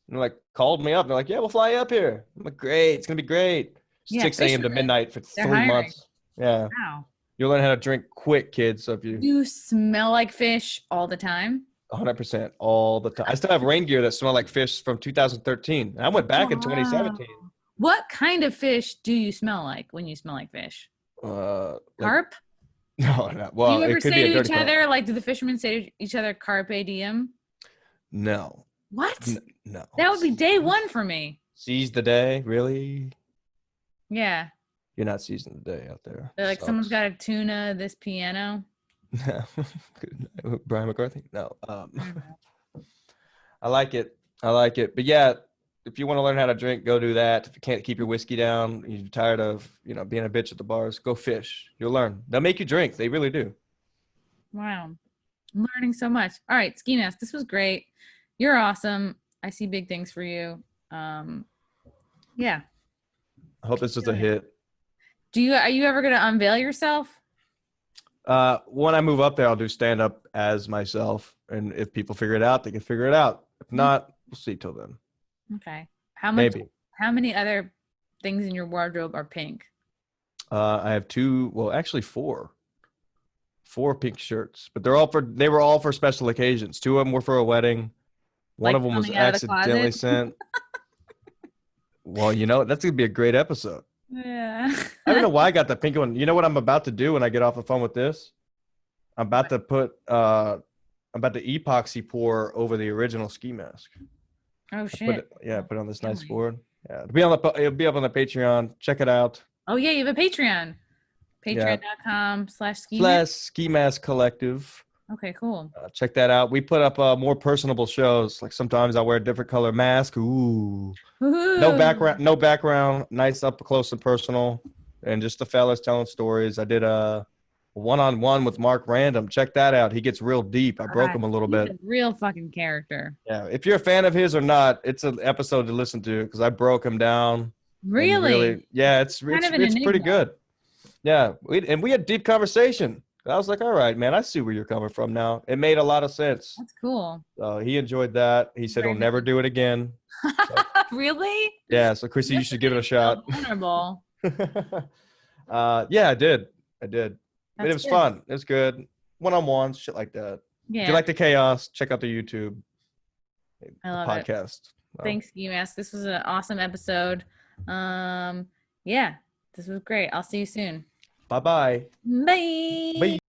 And like called me up. And they're like, yeah, we'll fly you up here. I'm like, great, it's gonna be great. 6 a.m. to midnight for 3 months. Yeah. Wow. You'll learn how to drink quick, kids. So if you smell like fish all the time. 100% all the time. I still have rain gear that smell like fish from 2013. And I went back in 2017. What kind of fish do you smell like when you smell like fish? Like, Carp? no, no. Do Well, you ever it could be say a to dirty each carp. other, like, do the fishermen say to each other, carpe diem? No, What? no. That would be day one for me. Seize the day, really? Yeah. You're not seizing the day out there. They're like, someone's Sucks. got a tuna this piano. Brian McCarthy? No. I don't know. I like it. I like it. But yeah, if you want to learn how to drink, go do that. If you can't keep your whiskey down, you're tired of, being a bitch at the bars, go fish. You'll learn. They'll make you drink. They really do. Wow. I'm learning so much. All right, Ski Mask, this was great. You're awesome. I see big things for you. Yeah. I hope this is a hit. Are you ever gonna unveil yourself? When I move up there, I'll do stand up as myself. And if people figure it out, they can figure it out. If not, we'll see till then. Okay. Maybe. How many other things in your wardrobe are pink? I have actually four pink shirts, but they were all for special occasions. Two of them were for a wedding. One Like of them was coming out of the accidentally closet? sent. Well, that's going to be a great episode. Yeah. I don't know why I got the pink one. You know what I'm about to do when I get off the phone with this? I'm about to epoxy pour over the original ski mask. Oh shit. Put it on this nice board. Yeah, it'll be up on the Patreon. Check it out. Oh yeah, you have a Patreon. Patreon.com/ski Ski Mask Collective. Okay, cool. Check that out. We put up more personable shows. Like sometimes I wear a different color mask. Ooh. Woo-hoo. No background. Nice up close and personal. And just the fellas telling stories. I did a one-on-one with Mark Random. Check that out. He gets real deep. I broke him a little bit. He's a real fucking character. Yeah. If you're a fan of his or not, it's an episode to listen to because I broke him down. Really? Yeah, it's pretty good. Yeah. We had deep conversation. I was like, all right, man, I see where you're coming from now. It made a lot of sense. That's cool. He enjoyed that. He said he'll never do it again. So, really? Yeah. So, Chrissy, you should give it a shot. Vulnerable. Yeah, I did. It was good. fun. It was good. One-on-ones, shit like that. Yeah. If you like the chaos, check out the YouTube podcast. Thanks, Ski Mask. This was an awesome episode. Yeah, this was great. I'll see you soon. Bye-bye. Bye. Bye.